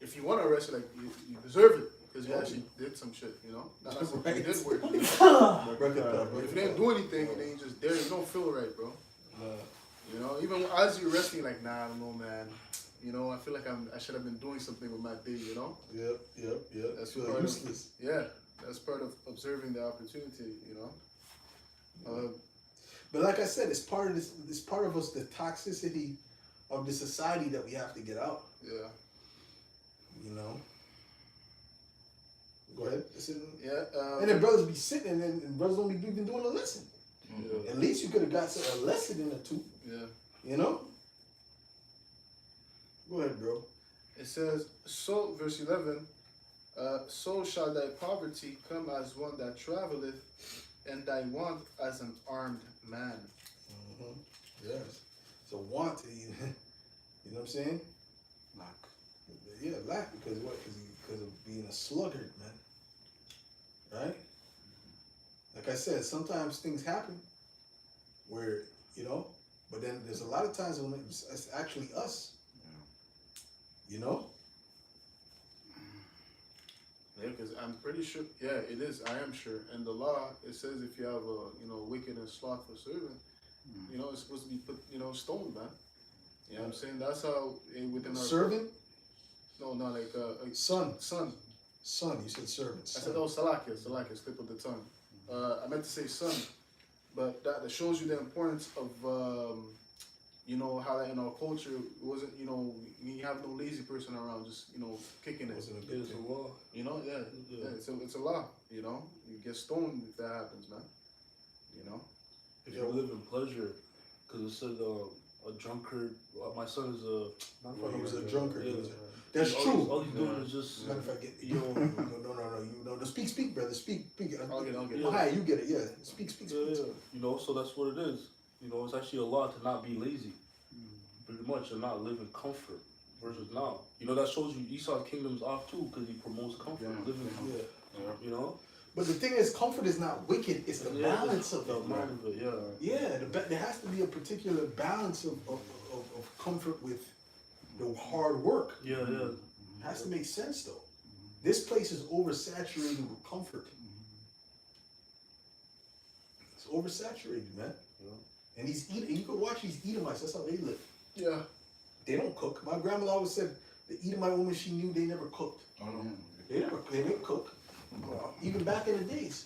if you want to rest, like you deserve it because you actually did some shit, you know. Not necessarily you did work. You know? But if you didn't do anything and then you just there, you don't feel right, bro. You know, even as you're resting, like, nah, I don't know, man. You know, I feel like I should have been doing something with my day, you know? Yep. That's feel part useless. Yeah, that's part of observing the opportunity, you know? But like I said, it's part of this. It's part of us, the toxicity of the society that we have to get out. Yeah. You know. Go ahead. Listen. Yeah. And then brothers be sitting, and brothers don't be even doing a lesson. Yeah. At least you could have got a lesson in or two. Yeah. You know. Go ahead, bro. It says, so, verse 11, so shall thy poverty come as one that traveleth, and thy want as an armed man. Mm-hmm. Yes. So want, you know what I'm saying? Lack. Yeah, lack because what? Because of being a sluggard, man. Right? Like I said, sometimes things happen where, you know, but then there's a lot of times when it's actually us. You know? Yeah, because I'm pretty sure. Yeah, it is. I am sure. And the law, it says if you have a wicked and slothful servant, it's supposed to be put stoned, man. You know what I'm saying? That's how within our Servant? No, no, like Son. son. Son, you said servant. I said, oh, Salakia, slip of the tongue. I meant to say son, but that shows you the importance of, how that in our culture it wasn't, we have no lazy person around just, kicking it. Wasn't a big It's a thing. law. Yeah, it's a law, You get stoned if that happens, man. If you live in pleasure, because it said a drunkard. My son is a. Well, he was a drunkard. Yeah. That's all true. All he's doing is just. Matter of fact, no. Speak, brother. Speak. I'll get it. Yeah. You get it. Yeah. Speak. Yeah. So that's what it is. It's actually a law to not be lazy, pretty much, and not live in comfort. Versus now, that shows you Esau's kingdom's off too, because he promotes comfort, living. Yeah. But the thing is, comfort is not wicked. It's the balance of it. Yeah. There has to be a particular balance of comfort with the hard work. Yeah. It has to make sense though. This place is oversaturated with comfort. It's oversaturated, man. Yeah. And you can watch these Edomites. That's how they live. Yeah. They don't cook. My grandmother always said the Edomite woman she knew, they never cooked. Oh, no. They didn't cook. Even back in the days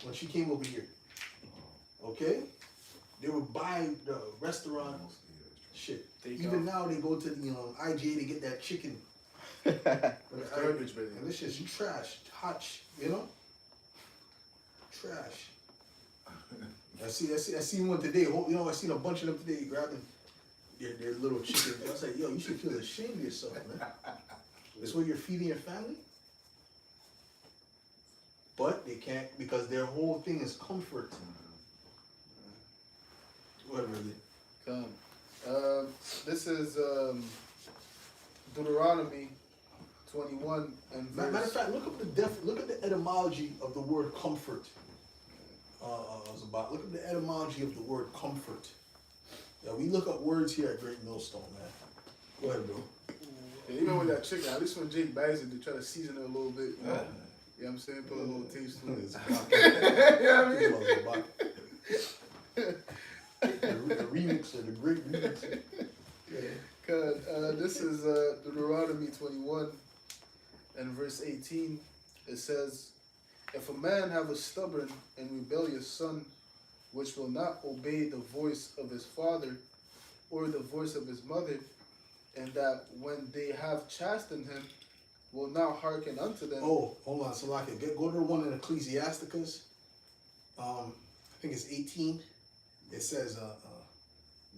when she came over here. Okay? They would buy the restaurant shit. Even now they go to the IGA to get that chicken. It's garbage, baby. And this shit's trash. Hot, trash. I seen one today. I seen a bunch of them today grabbing their little chicken. I was like, yo, you should feel ashamed of yourself, man. That's what you're feeding your family? But they can't because their whole thing is comfort. Whatever it is. Come. This is Deuteronomy 21 and verse. Matter of fact, look at the etymology of the word comfort. Look at the etymology of the word comfort. Yeah, we look up words here at Great Millstone, man. Go ahead, bro. Yeah, even with that chicken, at least when Jake buys it, they try to season it a little bit. You know what I'm saying? Put a little taste to it. The remixer, the great remixer. This is Deuteronomy 21 and verse 18. It says, if a man have a stubborn and rebellious son, which will not obey the voice of his father or the voice of his mother, and that when they have chastened him, will not hearken unto them. Oh, hold on, Salaki. Go to the one in Ecclesiasticus. I think it's 18. It says,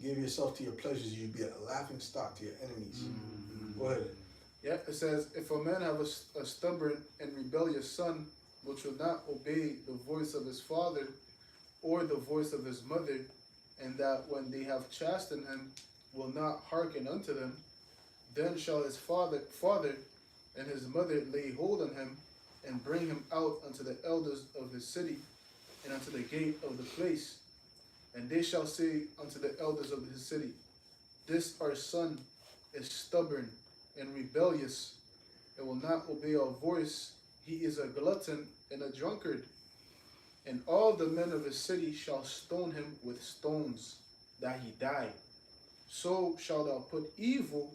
give yourself to your pleasures, you'll be a laughing stock to your enemies. Go ahead. Yeah, it says, if a man have a stubborn and rebellious son, which will not obey the voice of his father or the voice of his mother, and that when they have chastened him, will not hearken unto them, then shall his father and his mother lay hold on him, and bring him out unto the elders of his city, and unto the gate of the place. And they shall say unto the elders of his city, this our son is stubborn and rebellious, and will not obey our voice. He is a glutton and a drunkard. And all the men of his city shall stone him with stones, that he die. So shalt thou put evil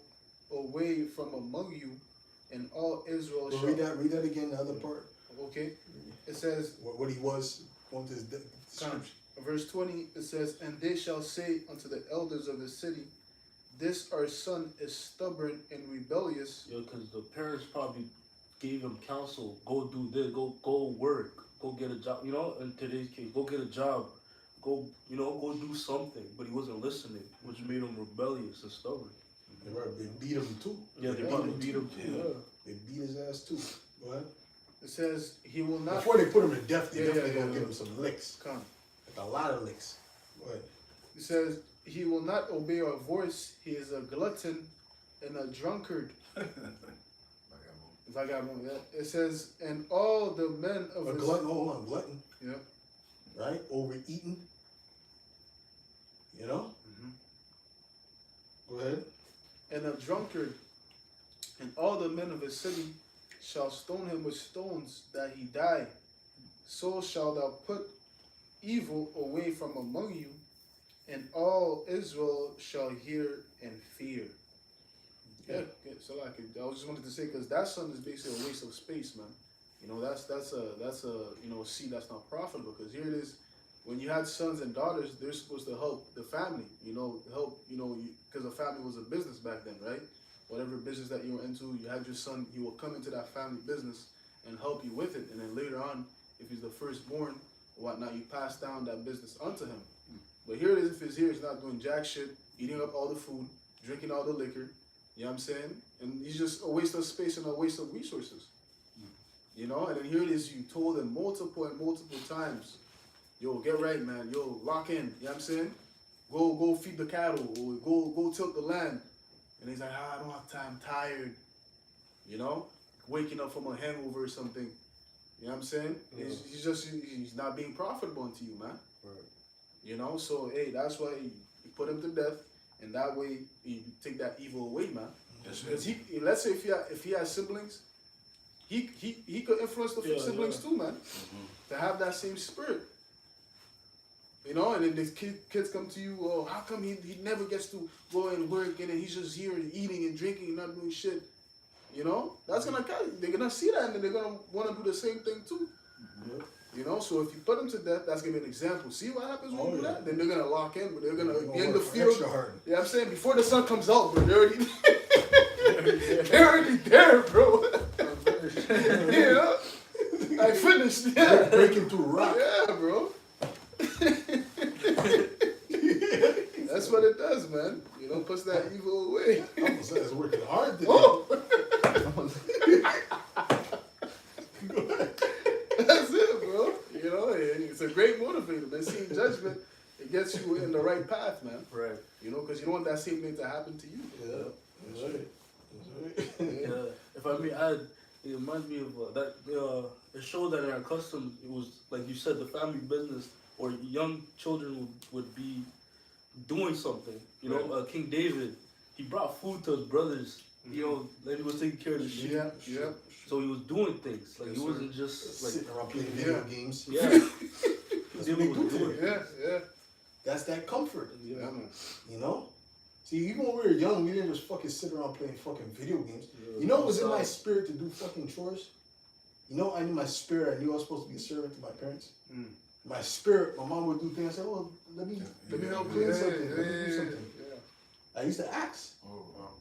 away from among you, and all Israel shall... Read that again, the other part. Okay. It says... What he was, going to his description. Verse 20, it says, and they shall say unto the elders of the city, this our son is stubborn and rebellious. Yeah, because the parents probably gave him counsel, go do this, go work, go get a job, in today's case, go get a job, go do something, but he wasn't listening, which made him rebellious and stubborn. They beat him too. Yeah, they probably beat him too. Yeah. They beat his ass too. Go ahead. It says, he will not... Before they put him to death, they definitely gonna give him some licks. Come. Like a lot of licks. Go ahead. It says, he will not obey our voice. He is a glutton and a drunkard. Vagabond, yeah. It says, and all the men of a his... glutton, hold on, glutton. Yeah. Right? Overeating. Go ahead. And a drunkard. And all the men of his city shall stone him with stones that he die. So shalt thou put evil away from among you, and all Israel shall hear and fear. Yeah, so like I just wanted to say because that son is basically a waste of space, man. You know that's a seed that's not profitable because here it is. When you had sons and daughters, they're supposed to help the family. Because a family was a business back then, right? Whatever business that you were into, you had your son. He will come into that family business and help you with it, and then later on, if he's the firstborn or whatnot, you pass down that business onto him. But here it is, if he's not doing jack shit, eating up all the food, drinking all the liquor, you know what I'm saying? And he's just a waste of space and a waste of resources. You know, and then here it is, you told him multiple times, yo, get right, man, yo, lock in, you know what I'm saying? Go feed the cattle, or go tilt the land. And he's like, I don't have time, I'm tired. You know? Waking up from a hangover or something. You know what I'm saying? Yeah. He's not being profitable to you, man. Right. You know, so hey, that's why you put him to death, and that way you take that evil away, man. Because let's say if he has siblings, he could influence the siblings too, man. To have that same spirit. You know, and then these kids come to you, oh, how come he never gets to go and work, and then he's just here and eating and drinking and not doing shit. You know, that's gonna they're gonna see that, and then they're gonna want to do the same thing too. You know, so if you put them to death, that's gonna be an example. See what happens when you do that? Then they're gonna lock in, but they're gonna be in the field. Yeah, I'm saying before the sun comes out, bro, they're already they're already there, bro. You know, I finished. Yeah, breaking through rock. Yeah, bro. That's what it does, man. You know, puts that evil away. I almost said it's working hard today. Oh. That's it, bro. You know, it's a great motivator, man. Seeing judgment, it gets you in the right path, man. Right. You know, because you don't want that same thing to happen to you. Yeah, that's right. That's right. Yeah. If I may add, it reminds me of that. It showed that in our customs, it was like you said, the family business or young children would be doing something. You know, King David, he brought food to his brothers. You know, then he was taking care of the sheep. Yeah. So he was doing things. Like he wasn't just like sitting around playing video games. Yeah. David was doing. Yeah. That's that comfort. Yeah, man. You know? See, even when we were young, we didn't just fucking sit around playing fucking video games. You know, it was in my spirit to do fucking chores. You know, in my spirit, I knew I was supposed to be a servant to my parents. My spirit, my mom would do things. I said, "Oh, let me help clean something. Let me do something." I used to ask. Oh, wow.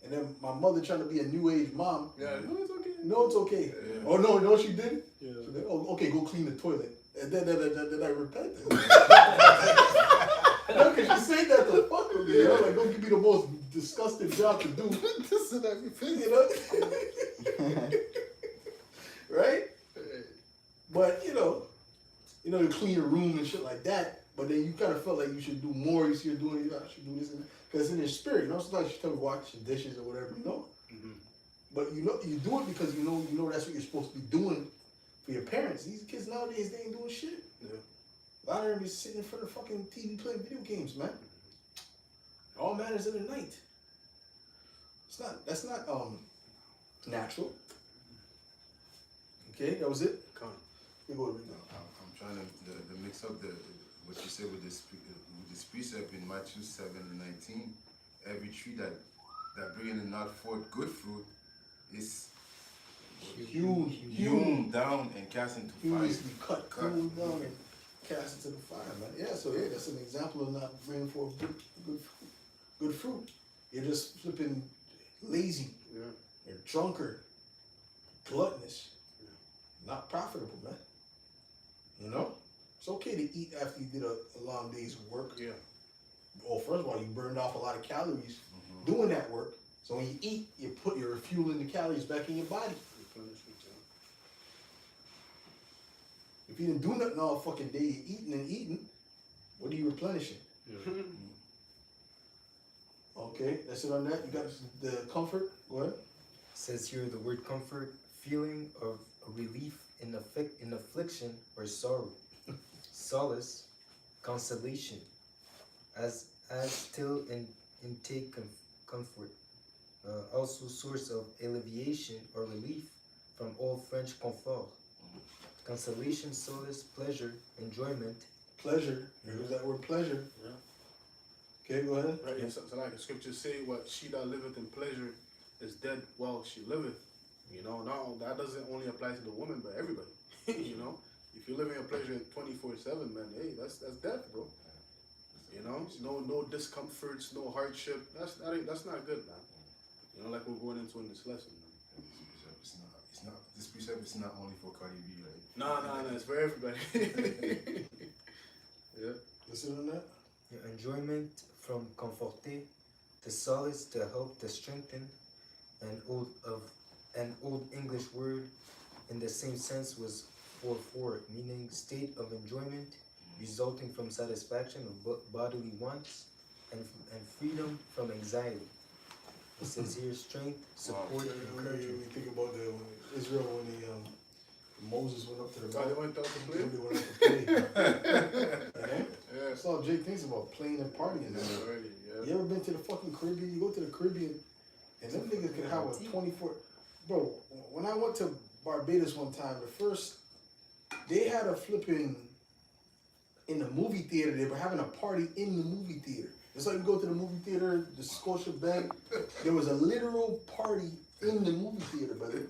And then my mother trying to be a new age mom. Yeah, no, it's okay. No, it's okay. Yeah. Oh no, no, she didn't. Yeah. She said, "Oh, okay, go clean the toilet." And then I repented. No, because she said that to fuck with me. You know, like, don't give me the most disgusting job to do. This and everything, You know? Right? But, you know, you clean your room and shit like that. But then you kind of felt like you should do more. You see her doing it, I should do this and that. Because in your spirit, you know, sometimes you tell me wash the dishes or whatever, you know? But you know, you do it because you know that's what you're supposed to be doing for your parents. These kids nowadays, they ain't doing shit. Yeah. A lot of them be sitting in front of fucking TV playing video games, man. All matters in the night. That's not natural. Okay, that was it. Come on. You go, Rico. I'm trying to mix up what you said with this precept in Matthew 7:19. Every tree that bringeth not forth good fruit is hewn down and cast into fire. Furiously cut down and cast into the fire, man. Yeah, so that's an example of not bringing forth good fruit. You're just flipping lazy. Yeah. You're drunkard, gluttonous, not profitable, man. You know? It's okay to eat after you did a long day's work. Yeah. Well, first of all, you burned off a lot of calories doing that work. So when you eat, you're refueling the calories back in your body. If you didn't do nothing all fucking day, you're eating and eating, what are you replenishing? Yeah. Okay, that's it on that. You got the comfort. Go ahead. Says here the word comfort, feeling of relief in affliction or sorrow, solace, consolation, as till and intake comfort, also source of alleviation or relief from old French confort. Consolation, solace, pleasure, enjoyment. Pleasure. Here's that word pleasure. Yeah. Okay, go ahead. Right, so like the scriptures say, what she that liveth in pleasure is dead while she liveth. You know, now that doesn't only apply to the woman, but everybody. You know, if you're living in pleasure 24/7, man, hey, that's death, bro. You know, no discomforts, no hardship. That's not good, man. You know, like we're going into in this lesson, man. This precept is not only for Cardi B, right? No, it's for everybody. Yeah. Listen on that. Your enjoyment from conforter, to solace, to help, to strengthen. An old English word in the same sense was for, meaning state of enjoyment resulting from satisfaction of bodily wants and freedom from anxiety. It says here strength, support, encouragement. We think about Israel when Moses went up to the So they mountain. went out to play? When they went up to play. Right? Yeah. That's all Jake thinks about, playing and partying. Yeah, already, yeah. You ever been to the fucking Caribbean? You go to the Caribbean and them niggas can have a 24. Bro, when I went to Barbados one time, they had a flipping, in the movie theater, they were having a party in the movie theater. It's like you go to the movie theater, the Scotia Bank, there was a literal party in the movie theater, brother.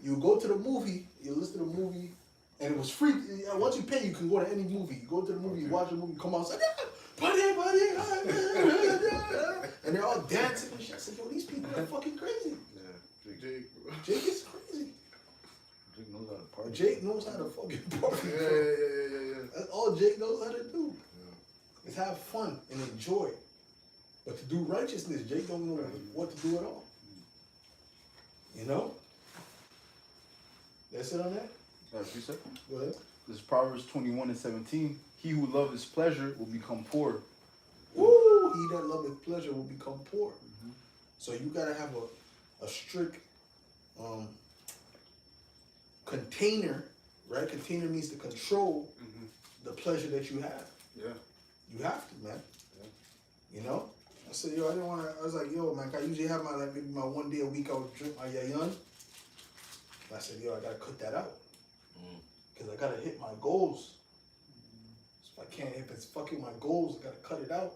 You go to the movie, you listen to the movie, and it was free. Once you pay, you can go to any movie. You go to the movie, you watch the movie, come outside, party, and they're all dancing and shit. I said, yo, these people are fucking crazy. Yeah, Jake, bro. Jake is crazy. Jake knows how to party. Jake knows how to fucking party. Yeah. That's all Jake knows how to do. Is have fun and enjoy. But to do righteousness, Jake don't know what to do at all. You know? That's it on that? Precept. Go ahead. This is Proverbs 21:17. He who loves his pleasure will become poor. Woo! He that loveth pleasure will become poor. So you gotta have a strict container, right? Container means to control the pleasure that you have. Yeah. You have to, man. You know? I said, yo, I was like, yo, man, I usually have maybe my 1 day a week I would drink my yayan. I said, yo, I gotta cut that out. Cause I gotta hit my goals. So if it's fucking my goals, I gotta cut it out.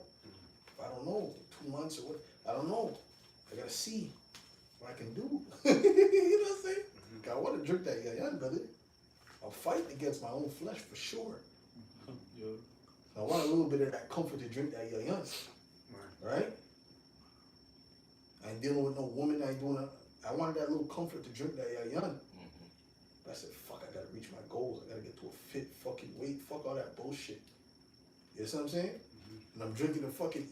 I don't know, 2 months or what, I don't know. I gotta see what I can do. You know what I'm saying? I wanna drink that yayan, brother. I'll fight against my own flesh for sure. Yeah. I want a little bit of that comfort to drink that yayan. Right? I ain't dealing with no woman, I wanted that little comfort to drink that yayan. But I said, fuck, I gotta reach my goals. I gotta get to a fit fucking weight. Fuck all that bullshit. You know what I'm saying? And I'm drinking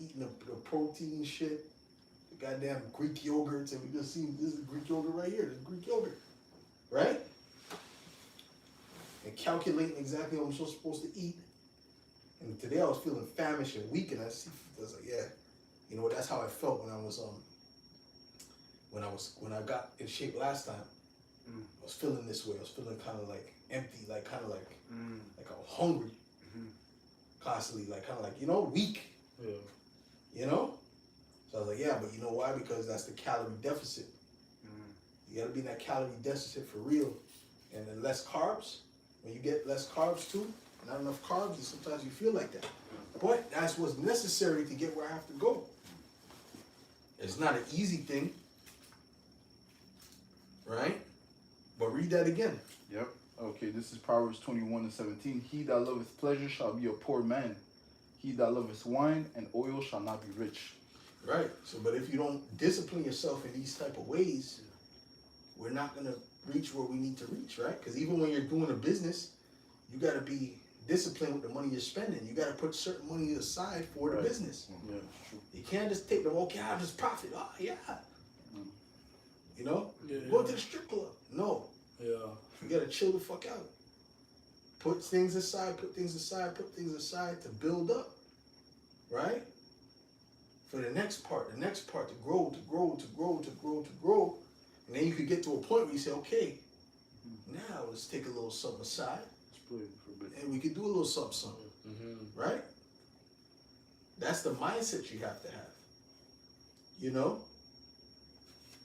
eating the protein shit, the goddamn Greek yogurts, and we just seen this is Greek yogurt right here. This is Greek yogurt. Right? And calculating exactly what I'm supposed to eat. And today I was feeling famished and weak, and I was like, yeah, you know what? That's how I felt when I got in shape last time. I was feeling this way. I was feeling kind of like empty, like I was hungry, constantly, like kind of like, you know, weak. Yeah. You know? So I was like, yeah, but you know why? Because that's the calorie deficit. You gotta be in that calorie deficit for real. And then less carbs. When you get less carbs too, not enough carbs, and sometimes you feel like that. But that's what's necessary to get where I have to go. It's not an easy thing. Right? But read that again. Yep. Okay, this is Proverbs 21:17. He that loveth pleasure shall be a poor man. He that loveth wine and oil shall not be rich. Right. So, but if you don't discipline yourself in these type of ways, we're not going to reach where we need to reach, right? Because even when you're doing a business, you got to be disciplined with the money you're spending. You got to put certain money aside for the business. Yeah, it's true. You can't just take them, okay, I'll just profit. Oh, yeah. You know? Yeah. Go to the strip club. No. Yeah. You got to chill the fuck out. Put things aside, put things aside to build up. Right? For the next part to grow. And then you could get to a point where you say, okay, now let's take a little something aside. Split for a bit. And we could do a little something. Right? That's the mindset you have to have. You know?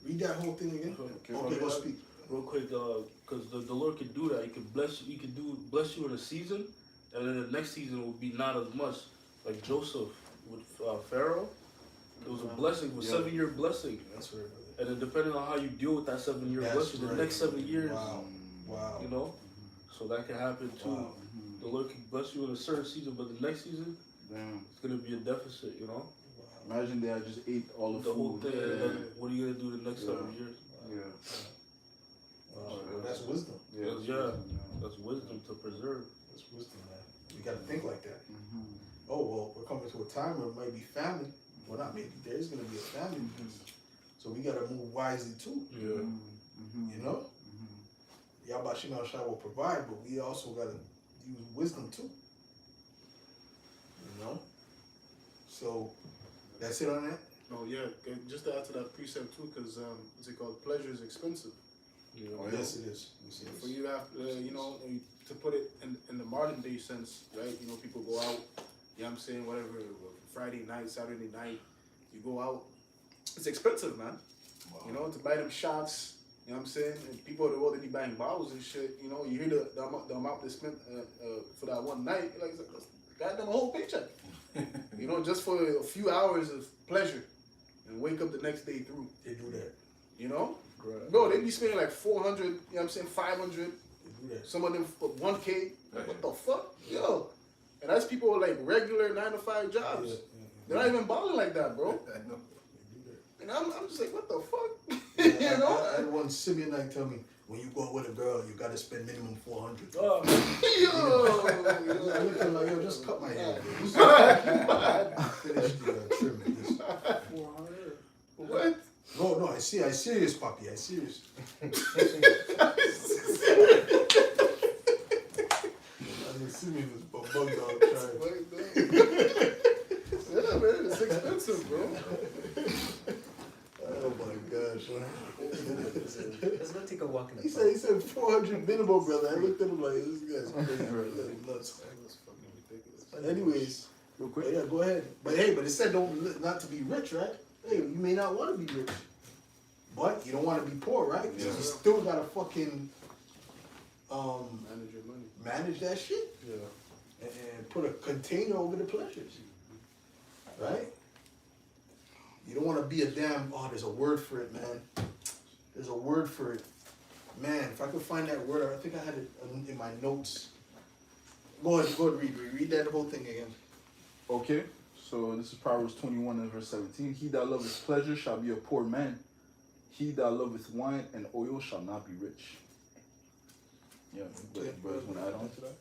Read that whole thing again. Okay. Okay, go speak. Real quick, because the Lord can do that. He can bless you. He can bless you in a season, and then the next season will be not as much. Like Joseph with Pharaoh, it was a blessing, it was 7-year blessing. That's right, brother. And then depending on how you deal with that 7-year That's blessing, right. the next 7 years, Wow. you know, so that can happen too. Wow. The Lord can bless you in a certain season, but the next season, Damn. it's gonna be a deficit. You know, Imagine they had just ate all the the whole food. thing. Yeah. And then what are you gonna do the next 7 years? Yeah. Wow. That's wisdom. Yeah. That's wisdom to preserve. That's wisdom, man. You gotta think like that. Mm-hmm. Oh, well, we're coming to a time where it might be famine. Well, not maybe. There is gonna be a famine. So we gotta move wisely too. Yeah. Mm-hmm. You know? Yabashina Shai will provide, but we also gotta use wisdom too. You know? So, that's it on that? Oh yeah, and just to add to that precept too, because what's it called? Pleasure is expensive. You know? Yes, it is. Yes, it For is. you to have, you know, to put it in the modern day sense, right? You know, people go out, you know what I'm saying, whatever, Friday night, Saturday night, you go out. It's expensive, man. You know, to buy them shots, you know what I'm saying? And people in the world, they be buying bottles and shit, you know, you hear the amount they spent for that one night, you're like, that's goddamn a whole paycheck. You know, just for a few hours of pleasure and wake up the next day through. They do that. You know? Right. Bro, they be spending like 400, you know what I'm saying, 500, They do that. some of them for 1K. Like, what the fuck? Yo. And that's people with like regular 9-to-5 jobs. They're not even balling like that, bro. I know. They do that. And I'm just like, what the fuck? Yeah, You know? I had one Simeonite tell me, when you go out with a girl, you gotta spend minimum 400. Oh, I looked at him like, yo, just cut my hair. Finish the trim. This. 400. What? No, I serious, Papi. I serious. I mean, Simeon was bugged out trying. Yeah, man, it's expensive, bro. Oh my gosh. Let's go take a walk in the He park. said 400 minimum, brother. I looked at him like, this guy's crazy. Nuts. That's fucking ridiculous. But anyways, Real quick. yeah, go ahead. But hey, but it said not to be rich, right? Hey, you may not want to be rich, but you don't want to be poor, right? Because you still gotta fucking Manage your money. manage that shit Yeah. and put a container over the pleasures, right? You don't want to be a damn. Oh, there's a word for it, man. There's a word for it, man. If I could find that word, I think I had it in my notes. Go ahead, read that whole thing again. Okay, so this is Proverbs 21 and verse 17. He that loveth pleasure shall be a poor man. He that loveth wine and oil shall not be rich. Yeah, but brothers want to add on to that?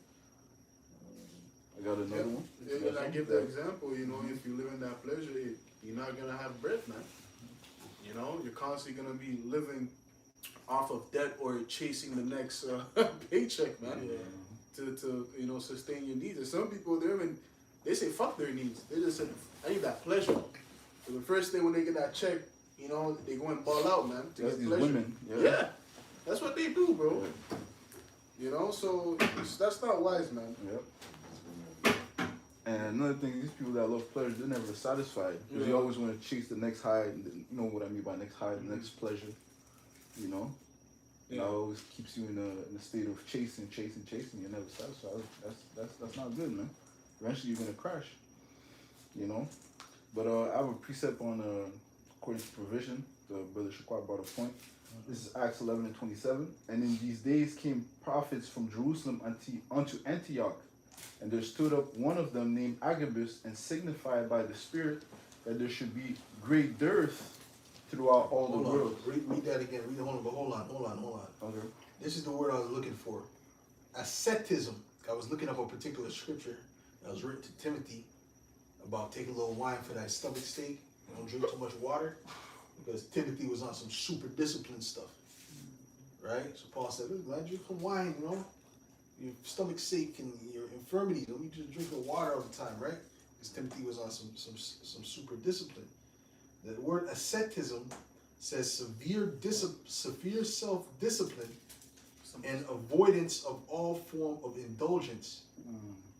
I got another one. Yeah, and I give the example, you know, if you live in that pleasure, you're not gonna have bread, man. You know, you're constantly gonna be living off of debt or chasing the next paycheck, man. Yeah. To you know, sustain your needs. And some people, they say fuck their needs. They just say, I need that pleasure. So the first thing when they get that check, you know, they go and ball out, man, to That's get these pleasure. women. Yeah, that's what they do, bro. You know, so that's not wise, man. Yep. And another thing, these people that love pleasure, they're never satisfied. Because they Yeah. always want to chase the next high. You know what I mean by next high, the next pleasure. You know? And Yeah. that always keeps you in a state of chasing. You're never satisfied. That's not good, man. Eventually you're gonna crash. You know? But I have a precept on according to provision. The brother Shaquat brought a point. This is Acts 11 and 27. And in these days came prophets from Jerusalem unto Antioch. And there stood up one of them named Agabus and signified by the Spirit that there should be great dearth throughout all the world. Read that again. Hold on. Okay. This is the word I was looking for. Asceticism. I was looking up a particular scripture that was written to Timothy about taking a little wine for that stomach steak. Don't drink too much water. Because Timothy was on some super disciplined stuff. Right? So Paul said, look, man, drink some wine, you know? Your stomach's sick and your infirmities. Don't you just drink the water all the time, right? Because Timothy was on some super discipline. The word asceticism says severe self-discipline and avoidance of all form of indulgence,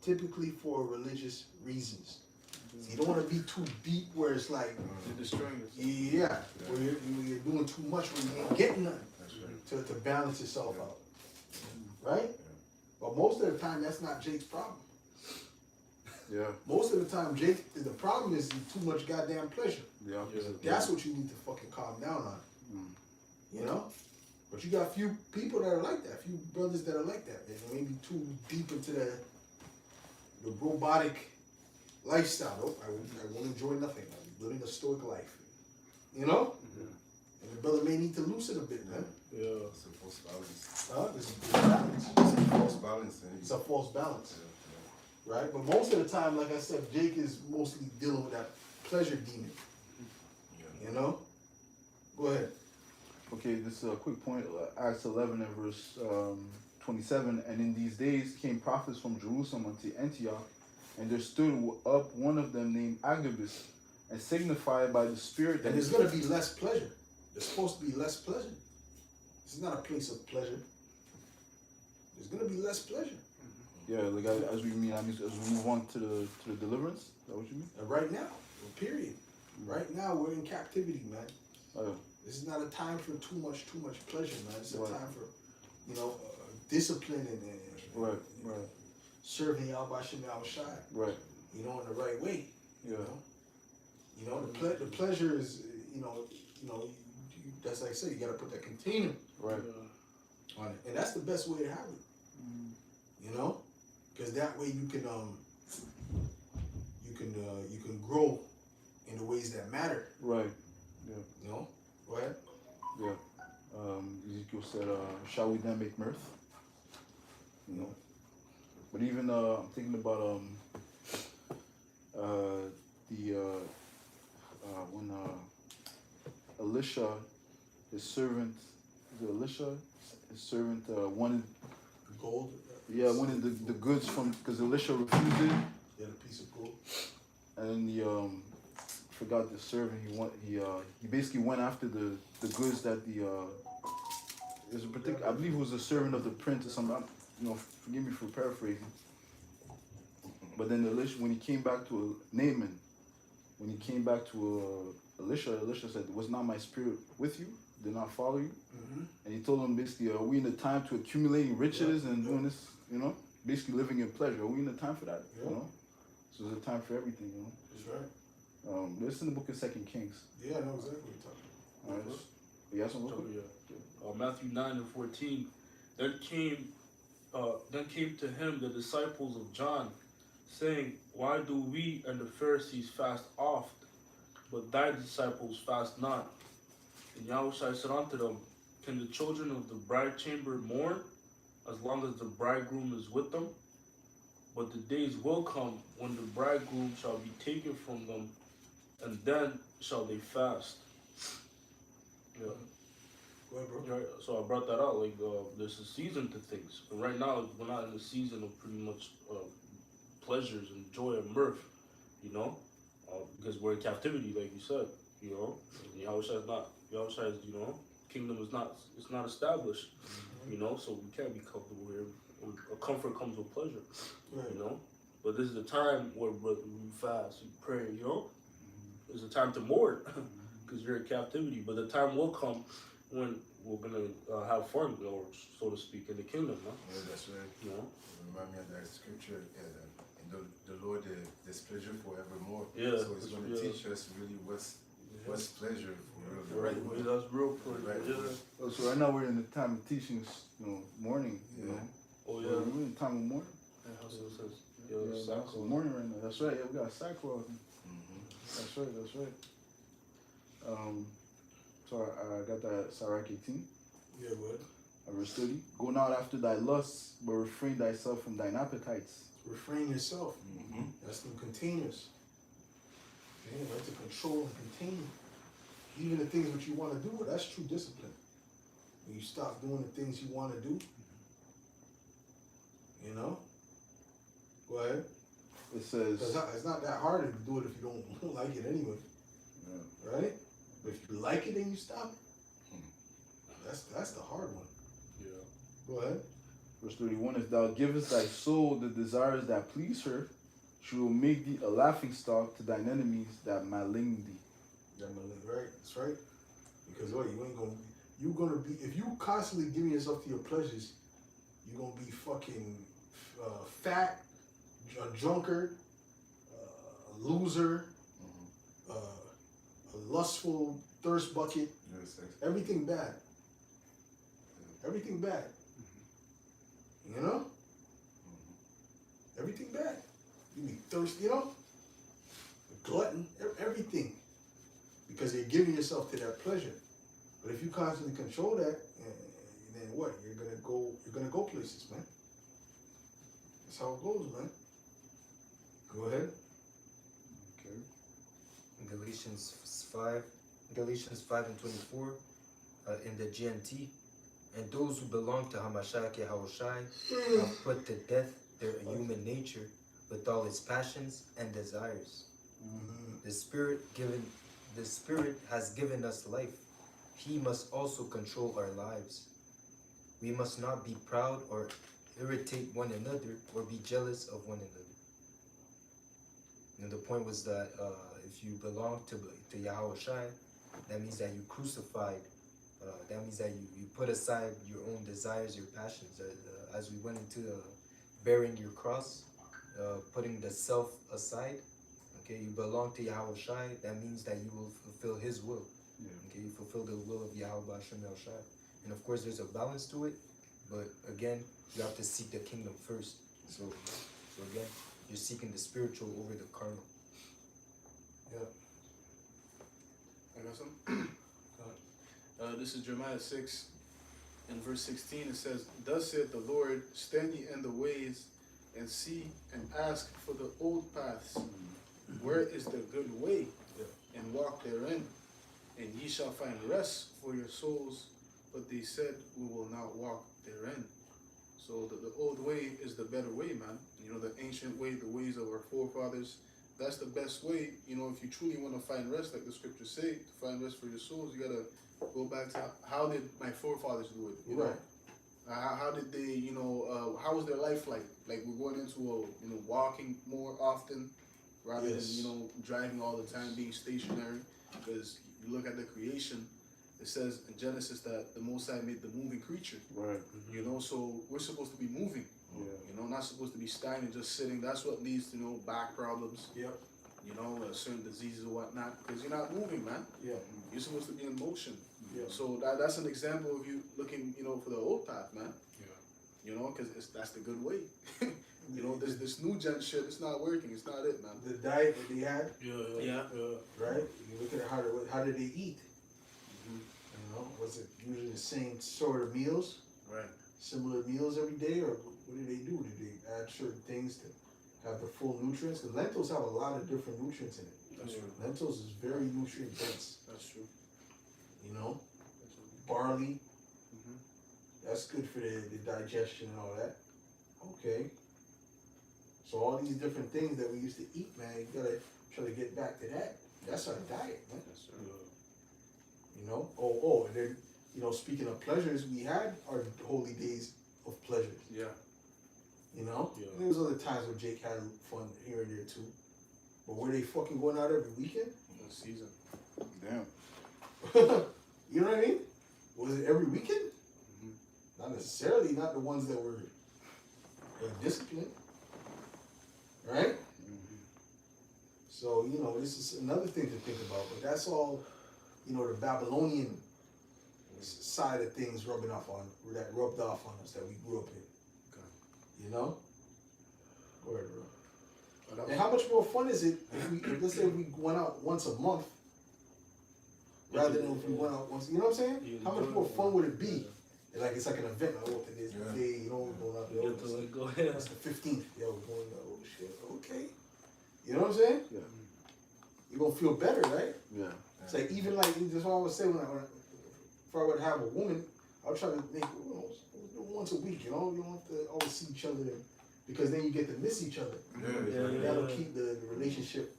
typically for religious reasons. So you don't want to be too deep where it's like, You're destroying yourself. yeah, where you're doing too much where you ain't getting nothing That's right. to balance yourself out. Right? But most of the time, that's not Jake's problem. Yeah. Most of the time, Jake, the problem is too much goddamn pleasure. The opposite. That's what you need to fucking calm down on. Mm. You know? But you got a few people that are like that, a few brothers that are like that. They're maybe too deep into the robotic lifestyle. Nope, I won't enjoy nothing. I'm living a stoic life. You know? And the brother may need to loosen a bit, man. Yeah. It's a false balance. Huh? There's a balance. It's a false balance. It's a false balance. Yeah, Right? But most of the time, like I said, Jake is mostly dealing with that pleasure demon. yeah. You know? Go ahead. Okay, this is a quick point. Acts 11 and verse 27. And in these days came prophets from Jerusalem unto Antioch, and there stood up one of them named Agabus, and signified by the Spirit that And there's going to be less pleasure. There's supposed to be less pleasure. This is not a place of pleasure. There's going to be less pleasure. yeah, like as we move on to the deliverance. Is that what you mean? And right now, period. Right now, we're in captivity, man. Oh, This is not a time for too much pleasure, man. It's a Right. time for, discipline and right, serving Yahweh Shem Shai, right, in the right way. yeah, The pleasure is, that's like I said, you got to put that container right, on it, and that's the best way to have it. Because that way you can grow in the ways that matter. right, Go ahead. yeah. Ezekiel said, "Shall we then make mirth?" But even I'm thinking about when Elisha, his servant, his servant wanted Gold. wanted the goods from, because Elisha refused it, Yeah, a piece of gold. and he forgot the servant. He basically went after the goods that there's a particular, I believe it was a servant of the prince or something. Forgive me for paraphrasing. But then Elisha, when he came back to Naaman, Elisha said, "Was not my spirit with you? Did not follow you?" Mm-hmm. And he told him basically, "Are we in the time to accumulating riches and doing this? Basically living in pleasure. Are we in the time for that? Yeah. So there's a time for everything. That's right. This is in the book of 2 Kings. Yeah, I know exactly what you're talking about. All right. You got something real quick? Matthew 9 and 14. Then came to him the disciples of John, saying, Why do we and the Pharisees fast oft, but thy disciples fast not? And Yahushua said unto them, Can the children of the bride chamber mourn, as long as the bridegroom is with them? But the days will come when the bridegroom shall be taken from them, and then shall they fast. Yeah. Go ahead, bro. Right, so I brought that out. There's a season to things. But right now, we're not in the season of pretty much pleasures and joy and mirth, because we're in captivity, like you said, And Yahushua is not. Yahushua is, kingdom is not. It's not established, So we can't be comfortable here. A comfort comes with pleasure, Right. But this is the time where, brother, we fast, we pray, It's a time to mourn, because you're in captivity. But the time will come when we're gonna have fun, or so to speak, in the kingdom, huh? Yeah, that's right. Remind me of that scripture, and the Lord there's pleasure forevermore. Yeah, So it's going to teach us really what's pleasure for real. Right, that's real pleasure. Right. Yeah. Oh, so right now we're in the time of teachings, mourning. Oh We're yeah. in the time of mourning. Yeah, how it says. Yeah, Yeah, it's sackcloth. mourning right now. That's right. Yeah, we got sackcloth. Mm-hmm. That's right. So I got that Sirach 18, Yeah, bud. verse 30. Go not after thy lusts, but refrain thyself from thine appetites. Refrain yourself. Mm-hmm. That's the containers. Yeah, right to control and contain. Even the things that you want to do, that's true discipline. When you stop doing the things you want to do, Go ahead. It says, It's not that hard to do it if you don't like it anyway. Yeah. Right? But if you like it and you stop, that's the hard one. Yeah. Go ahead. verse 31, if thou givest thy soul the desires that please her, She will make thee a laughing stock to thine enemies that malign thee. Right? That's right. Because what you're gonna be if you constantly giving yourself to your pleasures, you're gonna be fucking fat, a drunkard, a loser, a lustful thirst bucket. Yes, Everything bad. Everything bad. You know? Everything bad. You be thirsty, you know? A glutton, everything. Because you're giving yourself to that pleasure. But if you constantly control that, then what? You're gonna go places, man. That's how it goes, man. Go ahead. Okay. Galatians 5 and 24 in the GMT. And those who belong to Hamashiach Yahushai have put to death their human nature with all its passions and desires. The Spirit has given us life. He must also control our lives. We must not be proud or irritate one another or be jealous of one another. And the point was that if you belong to Yahushai, that means that you crucified. That means that you put aside your own desires, your passions. As we went into bearing your cross, putting the self aside. Okay, you belong to Yahushai. That means that you will fulfill His will. Yeah. Okay, you fulfill the will of Yahweh Hashem El Shai. And of course, there's a balance to it. But again, you have to seek the kingdom first. So again, you're seeking the spiritual over the carnal. Yeah. I got some. This is Jeremiah 6 and verse 16. It says, "Thus saith the Lord, stand ye in the ways and see and ask for the old paths. Where is the good way? And walk therein. And ye shall find rest for your souls. But they said, we will not walk therein." So the old way is the better way, man. You know, the ancient way, the ways of our forefathers. That's the best way. You know, if you truly want to find rest, like the scriptures say, to find rest for your souls, you got to go back to how did my forefathers do it, you know? How did they, you know, how was their life like? Like we're going into you know, walking more often rather than, you know, driving all the time, being stationary. Because you look at the creation, it says in Genesis that the Most High made the moving creature. Right. You know, so we're supposed to be moving. Yeah. You know, not supposed to be standing, just sitting. That's what leads to, you know, back problems. Yep. You know, certain diseases or whatnot. Because you're not moving, man. Yeah. You're supposed to be in motion. Yeah. So that's an example of you looking, you know, for the old path, man. Yeah. You know, because that's the good way. You know, this new gen shit, it's not working. It's not it, man. The diet that they had, Yeah. right? You look at how did they eat? You know, was it usually the same sort of meals, Right. similar meals every day, or what did they do? Did they add certain things to have the full nutrients? Because lentils have a lot of different nutrients in it. That's true. Lentils is very nutrient dense. That's true. You know, barley, Mhm. that's good for the digestion and all that. Okay. So all these different things that we used to eat, man, you gotta try to get back to that. That's our diet, man. Yes, sir. You know? Oh, and then, you know, speaking of pleasures, we had our holy days of pleasures. Yeah. You know? Yeah. And there was other times where Jake had fun here and there too. But were they fucking going out every weekend? The season. Damn. You know what I mean? Was it every weekend? Mhm. Not necessarily, not the ones that were disciplined. Right? So, you know, this is another thing to think about. But that's all, you know, the Babylonian side of things rubbed off on us that we grew up in. Okay. You know? Go ahead, bro. Oh, that And was- how much more fun is it if let's say we went out once a month rather than if we went out once, you know what I'm saying? How much more fun would it be? And like it's like an event, like oh today's the day, you know, we're going out there. Get to let go. Yeah. It's the 15th. Yeah, we're going out, oh shit, okay. You know what I'm saying? Yeah. You're gonna feel better, right? Yeah. It's like even like that's what I was saying if I would have a woman, I would try to make once a week, you know, you don't have to always see each other because then you get to miss each other. Yeah. That'll keep the relationship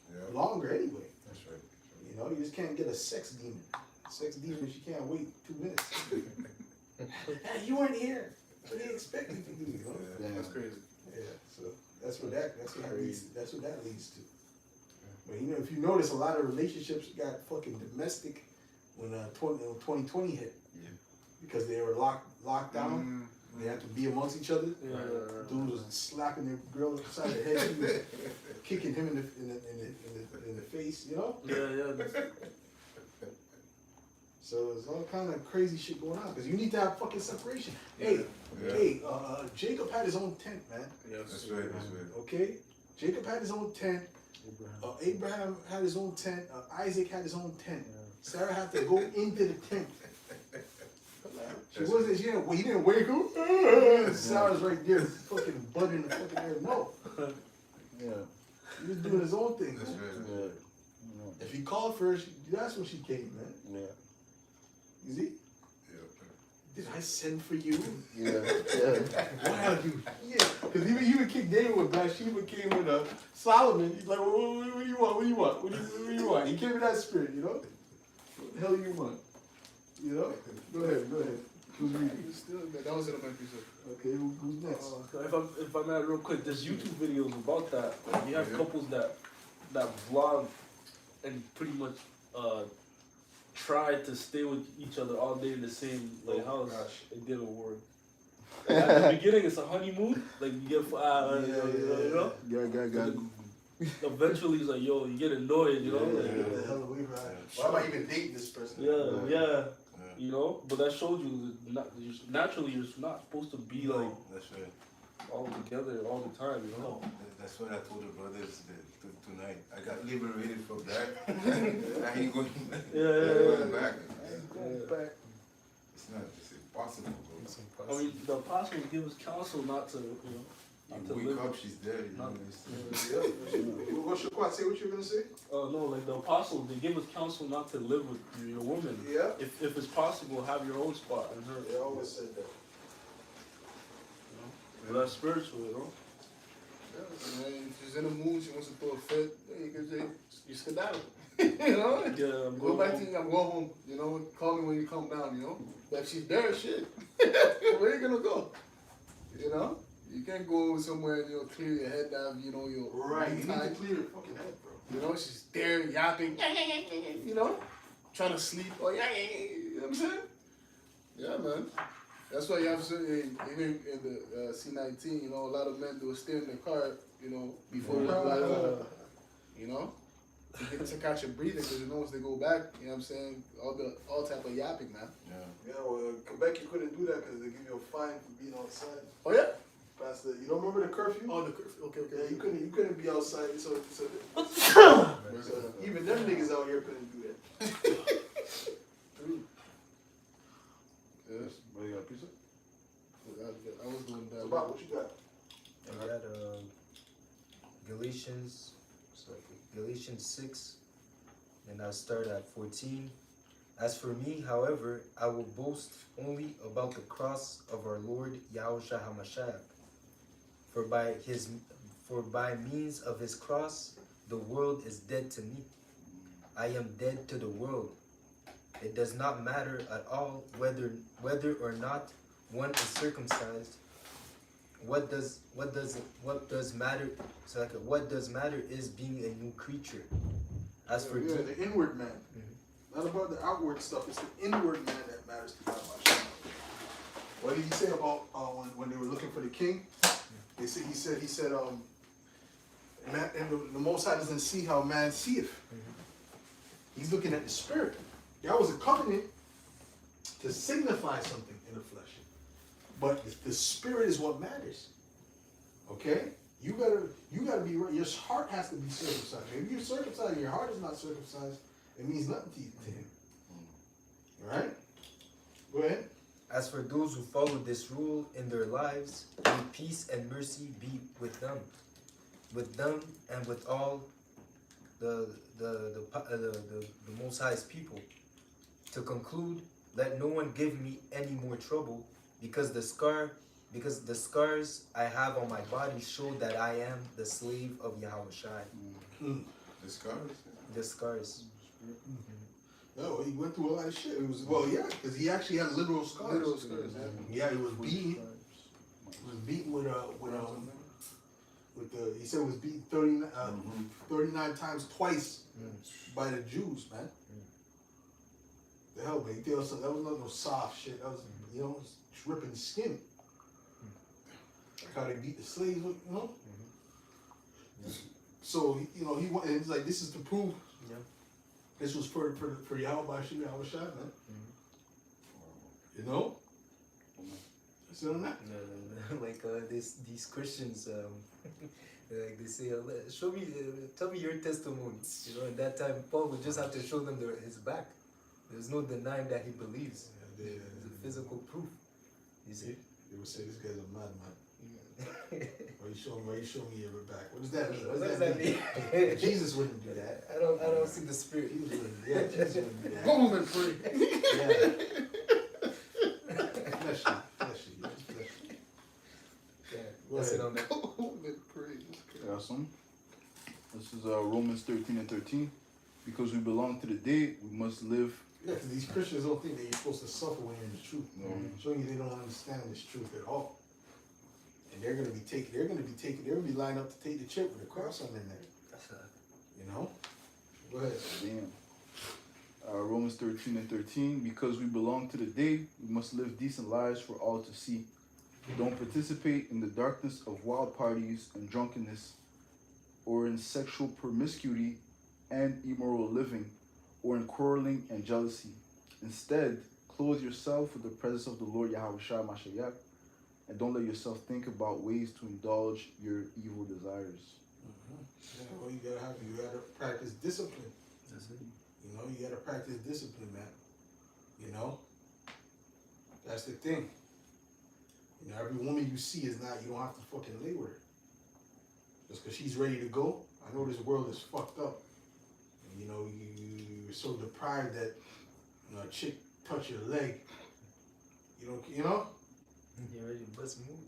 Yeah. longer anyway. That's right. You know, you just can't get a sex demon. Sex demon, she can't wait 2 minutes. Hey, you weren't here. What do you expect me to do? You know? Yeah. That's crazy. Yeah. So That's what that leads to. But you know, if you notice, a lot of relationships got fucking domestic when 2020 hit. Yeah. Because they were locked down. They had to be amongst each other. Dude was slapping the girl upside the head. He was kicking him in the face. You know. Yeah. So there's all kind of crazy shit going on because you need to have fucking separation. Hey, Jacob had his own tent, man. That's right. Okay, Jacob had his own tent. Abraham had his own tent. Isaac had his own tent. Sarah had to go into the tent. She wasn't. He didn't wake up. Sarah's right there, fucking butt in the fucking air. No. Yeah. He was doing his own thing. That's Man. right. Yeah. If he called for her, that's when she came, man. Yeah. You see? Did I send for you? Yeah. Wow, you. Yeah. Because even King David with Bathsheba came with Solomon. He's like, what do you want? What do you want? What do you want? He came with that spirit, you know? What the hell do you want? You know? Go ahead. Who's reading? That was elementary, sir. Okay, who's next? If I'm at real quick, there's YouTube videos about that. Like, you have couples that vlog and pretty much try to stay with each other all day in the same house. It didn't work. Like, at the beginning, it's a honeymoon. Like you get, you know. Yeah. Eventually, it's like, yo, you get annoyed, you know. What the hell are we right? Why am I even dating this person? Yeah. You know, but that shows you naturally you're not supposed to be like That's right. all together all the time, you know. That's what I told the brothers tonight. I got liberated from that. I ain't going back. Yeah. Back. Back. It's impossible, bro. I mean, the apostle give us counsel not to, you know, not to You live. wake up, she's dead. You know, What's your quad? Say what you were gonna say? No, like the apostles, they give us counsel not to live with your woman. Yeah. If it's possible, have your own spot and her. They always said that. You know, but that's spiritual, you know. Yeah, and if she's in a mood, she wants to throw a fit, you can say, you skedaddle. You know? Yeah, I'm Go back home. to I'm going home, you know, call me when you come down, you know? But if she's there, shit, where you gonna go? You know? You can't go somewhere and, you know, clear your head down, you know, your Right. You need to time. clear your fucking head, bro. You know, she's there yapping, you know, trying to sleep. Oh, you know what I'm saying? Yeah, man. That's why you have to, even in the C-19, you know, a lot of men, they will stay in the car, you know, before they go, you know, to catch a breather, because you know, once they go back, you know what I'm saying, all type of yapping, man. Yeah, well, Quebec, you couldn't do that because they give you a fine for being outside. Oh, yeah? Past you don't remember the curfew? Oh, the curfew. Okay. Yeah, you couldn't be outside, so even them niggas out here couldn't do that. Yes. Well, you got a pizza? I was doing that. So, Bob, what you got? I got Galatians 6, and I'll start at 14. As for me, however, I will boast only about the cross of our Lord Yahushua HaMashiach. For by means of his cross, the world is dead to me. I am dead to the world. It does not matter at all whether or not one is circumcised. What does matter? So like, what does matter is being a new creature. As for the inward man. Not about the outward stuff. It's the inward man that matters to God. What did he say about when they were looking for the king? He said, man, and the Most High doesn't see how man seeth. He's looking at the spirit. That was a covenant to signify something in the flesh. But the spirit is what matters. Okay? You gotta be right. Your heart has to be circumcised. If you're circumcised and your heart is not circumcised, it means nothing to him. Alright? Go ahead. As for those who follow this rule in their lives, may peace and mercy be with them and with all the Most High's people. To conclude, let no one give me any more trouble, because the scars I have on my body show that I am the slave of Yahushua. The scars? The scars. No, he went through a lot of shit. It was because he actually had literal scars. Literal scars, Yeah, he was beaten. He was beaten with he said was beaten 39 times twice by the Jews, man. The hell, man. That was not no soft shit. That was, you know, ripping skin. Like how they beat the slaves, you know? So, you know, he went, and he's like, this is to prove. Yeah. This was for Yahweh Shai, man. You know? See what I'm at? No. Like these Christians, like they say, show me, tell me your testimony. You know, at that time, Paul would just have to show them his back. There's no denying that he believes. It's a physical proof. You see? They would say this guy's a madman. Why you show me your back? What does that mean? What does that mean? Jesus wouldn't do that. I don't see the spirit. Jesus wouldn't do that. Go home and pray. Yeah. Fleshy. Yeah. That's it on that. Go home and pray. Got some. This is Romans 13 and 13. Because we belong to the day, we must live. Yeah, because these Christians don't think that you're supposed to suffer when you're in the truth. No. Showing you they don't understand this truth at all. And they're gonna be lined up to take the chip with a cross on their neck. You know? Go ahead. Damn. Romans 13 and 13. Because we belong to the day, we must live decent lives for all to see. Don't participate in the darkness of wild parties and drunkenness, or in sexual promiscuity and immoral living, or in quarreling and jealousy. Instead, clothe yourself with the presence of the Lord Yahweh Shai Mashiach, and don't let yourself think about ways to indulge your evil desires. Yeah, well, you gotta practice discipline. That's it. You know, you gotta practice discipline, man. You know? That's the thing. You know, every woman you see you don't have to fucking lay with her. Just because she's ready to go. I know this world is fucked up. And, you know, you're so deprived that, you know, a chick touch your leg. You know? You're ready to bust move.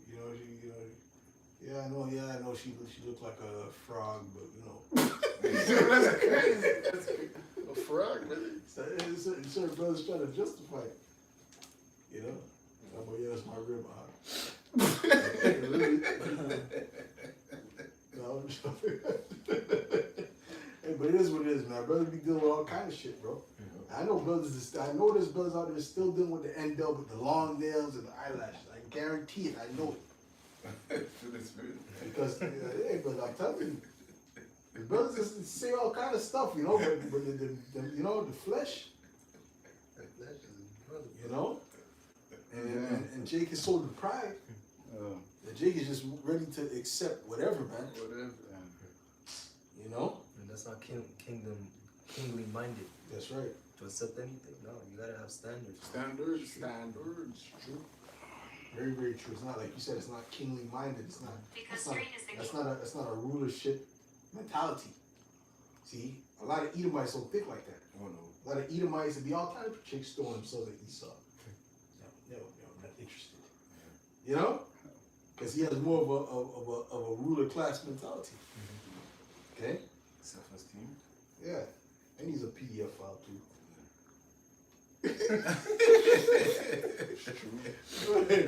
Yeah, I know she looked like a frog, but you know. That's crazy. A frog, really? Certain brothers trying to justify it. You know? But yeah, that's my rib No, I'm just Hey, but it is what it is, man. Brothers be dealing with all kind of shit, bro. I know there's brothers out there still dealing with the end up with the long nails and the eyelashes. I guarantee it. I know it. Because, hey, but I'm telling you, the brothers just say all kind of stuff, you know, but the flesh, you know, and Jake is so deprived that Jake is just ready to accept whatever, man. Whatever. You know? And that's not kingly minded. That's right. To accept anything, no, you gotta have standards. Standards. True. Very, very true. It's not like you said. It's not kingly minded. It's not. Because That's not a rulership mentality. See, a lot of Edomites don't think like that. Oh no. A lot of Edomites would be all kinds of chicks throwing themselves at Esau. No, I'm not interested. You know, because he has more of a ruler class mentality. Okay. Self-esteem. Yeah, and he's a PDF file too. Go ahead.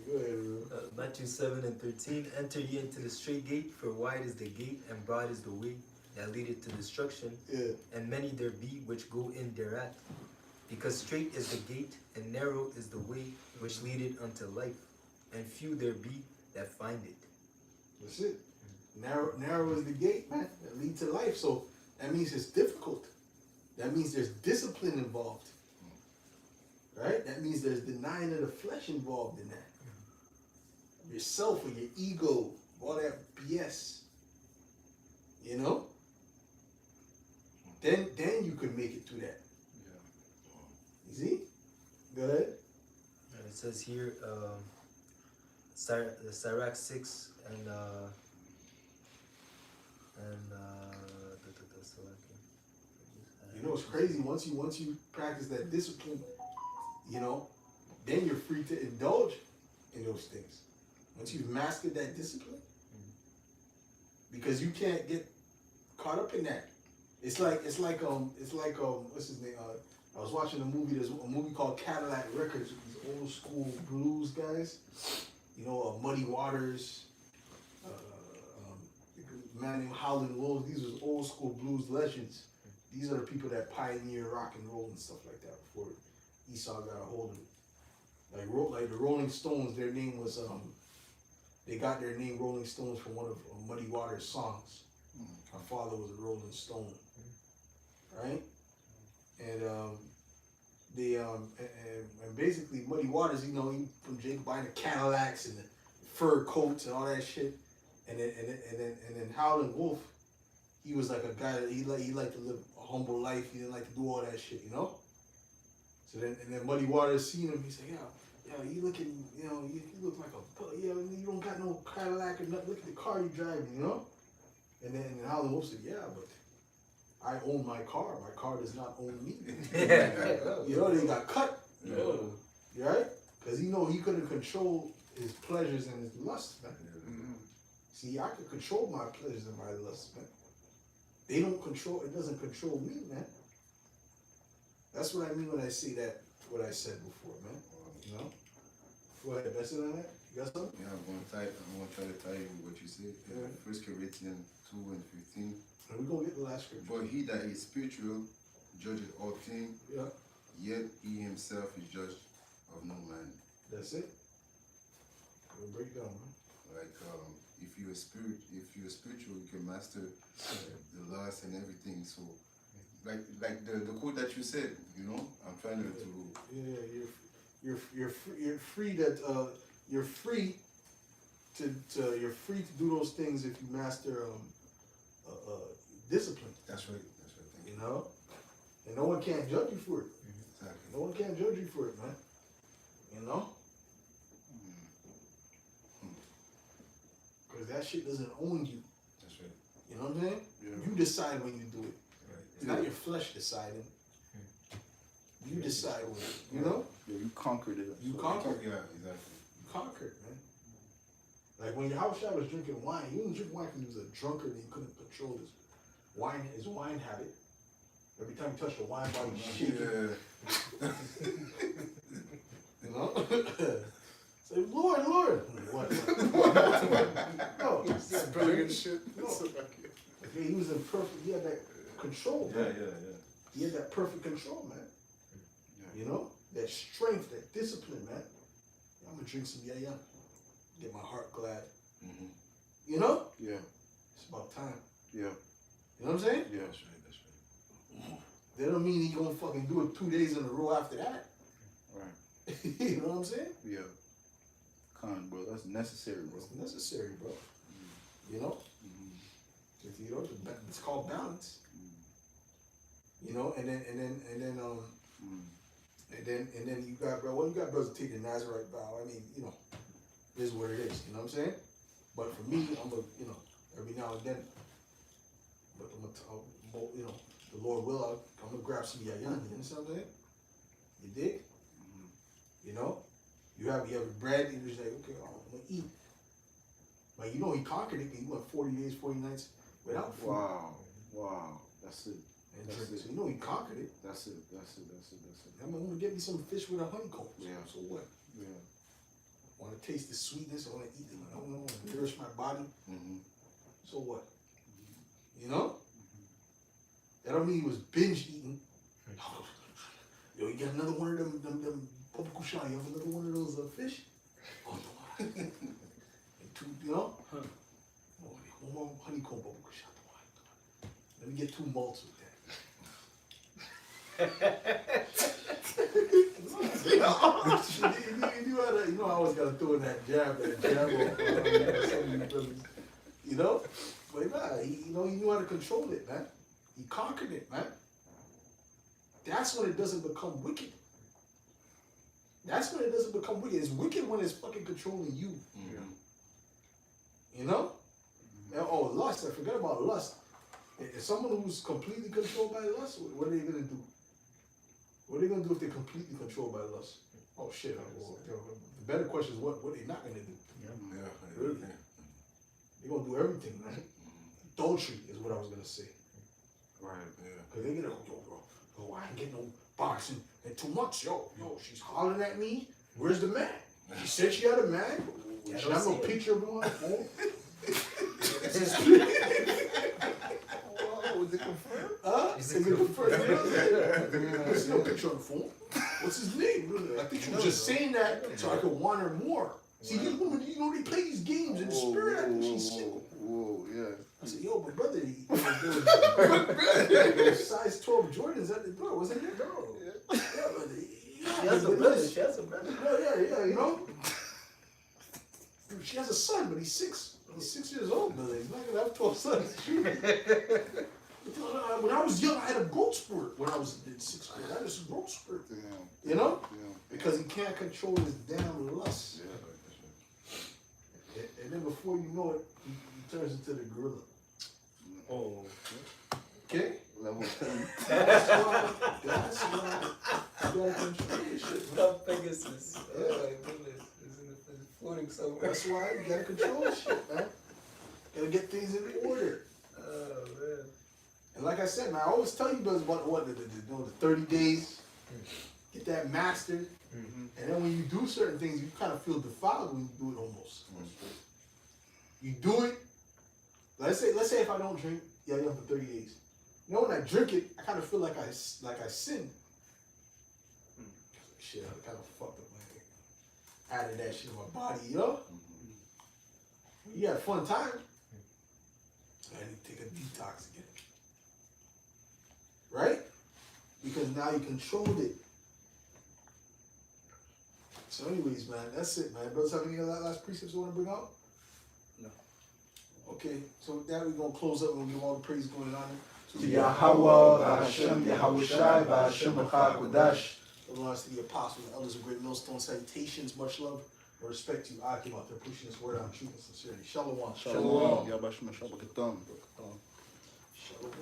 Go ahead, bro. Matthew 7 and 13. Enter ye into the straight gate, for wide is the gate, and broad is the way that leadeth to destruction, Yeah. and many there be which go in thereat. Because straight is the gate, and narrow is the way which leadeth unto life, and few there be that find it. That's it. Narrow is the gate, man, that leads to life. So that means it's difficult. That means there's discipline involved. Right? That means there's denying of the flesh involved in that. Yourself or your ego, all that BS. You know? Then you can make it through that. You see? Go ahead. And it says here, Sirach 6 and You know, it's crazy. Once you practice that discipline, you know, then you're free to indulge in those things. Once you've mastered that discipline, because you can't get caught up in that. It's like what's his name? I was watching a movie. There's a movie called Cadillac Records with these old school blues guys. You know, Muddy Waters, man named Howlin' Wolf. These was old school blues legends. These are the people that pioneered rock and roll and stuff like that before Esau got a hold of it. Like the Rolling Stones, their name was they got their name Rolling Stones from one of Muddy Waters' songs. My father was a Rolling Stone, right? And and basically Muddy Waters, you know, he from Jake buying the Cadillacs and the fur coats and all that shit. And then Howlin' Wolf, he was like a guy that he liked to live a humble life. He didn't like to do all that shit, you know. So then Muddy Waters seen him. He said, "Yo, you looking, you know, you look like a, you don't got no Cadillac or nothing. Look at the car you driving, you know." And then Howlin' Wolf said, "Yeah, but I own my car. My car does not own me." You know, they got cut. Yeah. You right? Because he couldn't control his pleasures and his lusts, man. See, I could control my pleasures and my lusts, man. It doesn't control me, man. That's what I mean when I say that, what I said before, man. You know? Go ahead, that's it on that? You got something? Yeah, I'm gonna try to tie in what you said. Yeah. 1 Corinthians 2:15. And we're going to get the last scripture. But he that is spiritual judges all things, Yeah, yet he himself is judge of no man. that's it. We'll break it down, man. Like if you're spiritual, you can master the lust and everything. So like the quote that you said, you know, I'm trying to Yeah, you're free that you're free to do those things if you master discipline. that's right, thank You know, and no one can't judge you for it. Exactly. No one can't judge you for it, man. You know, because that shit doesn't own you. That's right. You know what I'm saying? Yeah. You decide when you do it. Right. It's not your flesh deciding. You decide when. You know, Yeah, you conquered it. you So- conquered. Yeah, exactly. You conquered, man. Like when your house shot was drinking wine, he didn't drink wine because he was a drunkard and he couldn't control his wine habit. Every time he touched the wine bottle, he shaking. Yeah. You know? Say, Lord. I'm like, what? No. Spilling and shit. No. Okay, he was in perfect, he had that control, man. He had that perfect control, man. You know? That strength, that discipline, man. I'm gonna drink some yeah. Get my heart glad. Mm-hmm. You know? Yeah, It's about time. yeah, You know what I'm saying? yeah. That's right. That don't mean he gonna fucking do it 2 days in a row after that. Right. You know what I'm saying? Yeah. Bro, that's necessary, bro. It's necessary, bro. You know? You know, it's called balance. You know, and then you got, bro. Well, you got brothers take the Nazarite vow. I mean, you know, this is what it is. You know what I'm saying? But for me, I'm gonna, you know, every now and then. But I'm gonna, you know, the Lord will. I'm gonna grab some yayan. You understand what I'm saying? You dig? You know, you have bread. And you're just like, okay, I'm gonna eat. But you know, he conquered it. He went 40 days, 40 nights without food. Wow. That's it. And That's drink. it. So you know, he conquered it. That's it. I'm gonna get me some fish with a honeycomb. Yeah. So what? Yeah. I want to taste the sweetness. I want to eat it. I don't want to nourish my body. Mm-hmm. So what? You know? That don't mean he was binge eating. Yo, you got another one of them Papa Kushan. You have another one of those fish? Oh, no. And two, you know? Oh, one more honeycomb Papa Kushan. Let me get 2 malts with that. You know I always gotta throw in that jab. You know? But nah, he knew how to control it, man. He conquered it, man. That's when it doesn't become wicked. That's when it doesn't become wicked. It's wicked when it's fucking controlling you. Mm-hmm. You know? Now, lust. I forgot about lust. If someone who's completely controlled by lust, what are they gonna do? What are they gonna do if they're completely controlled by lust? Oh shit! Well, the better question is what are they not gonna do? Really? They're gonna do everything, right? Adultery is what I was gonna say. Right. Cause they get bro, I ain't getting no boxing in 2 months. Yo, she's hollering at me. Where's the man? She said she had a man. She have no picture of him on the phone. Say you the first one. There's no picture on the phone. What's his name? I think you were just saying that so I could want her more. See, these women, you know, they play these games in the spirit. I think she's single. Whoa, yeah. I said, yo, but brother, there was size 12 Jordans at the door, wasn't there? No. Yeah, brother. She has a brother. She has a brother. Yeah, you know. She has a son, but he's 6. He's 6 years old, brother. He's not gonna have 12 sons. When I was young, I had a growth spurt. When I was in 6th grade, I had a growth spurt. Damn. You know, Damn. because he can't control his damn lust. Yeah. And then before you know it, he turns into the gorilla. Oh. Okay? Level 10. That's why you gotta control this shit, man. Not Pegasus. Oh my goodness. It's floating somewhere. That's why you gotta control this shit, man. Gotta get things in order. Oh man. And like I said, man, I always tell you brothers about the 30 days, get that mastered, and then when you do certain things, you kind of feel defiled when you do it almost. You do it. Let's say if I don't drink, yeah, for 30 days. You know, when I drink it, I kind of feel like I sinned. Shit, I kind of fucked up my added that shit in my body, you know? You had a fun time. I need to take a detox again. Right? Because now you controlled it. So anyways, man, that's it, man. Brothers, have any other last precepts you want to bring out? No. Okay, so with that, we're going to close up and give all the praise going on. To Yahweh, Hashem, Yahushai, Hashem, Kodash. Belongs to the apostles and elders of Great Millstone. Salutations, much love and respect to you, Akim, out there pushing this word out in truth and sincerity. Shalom. Shalom. Yabashim Shabbat. Shalom.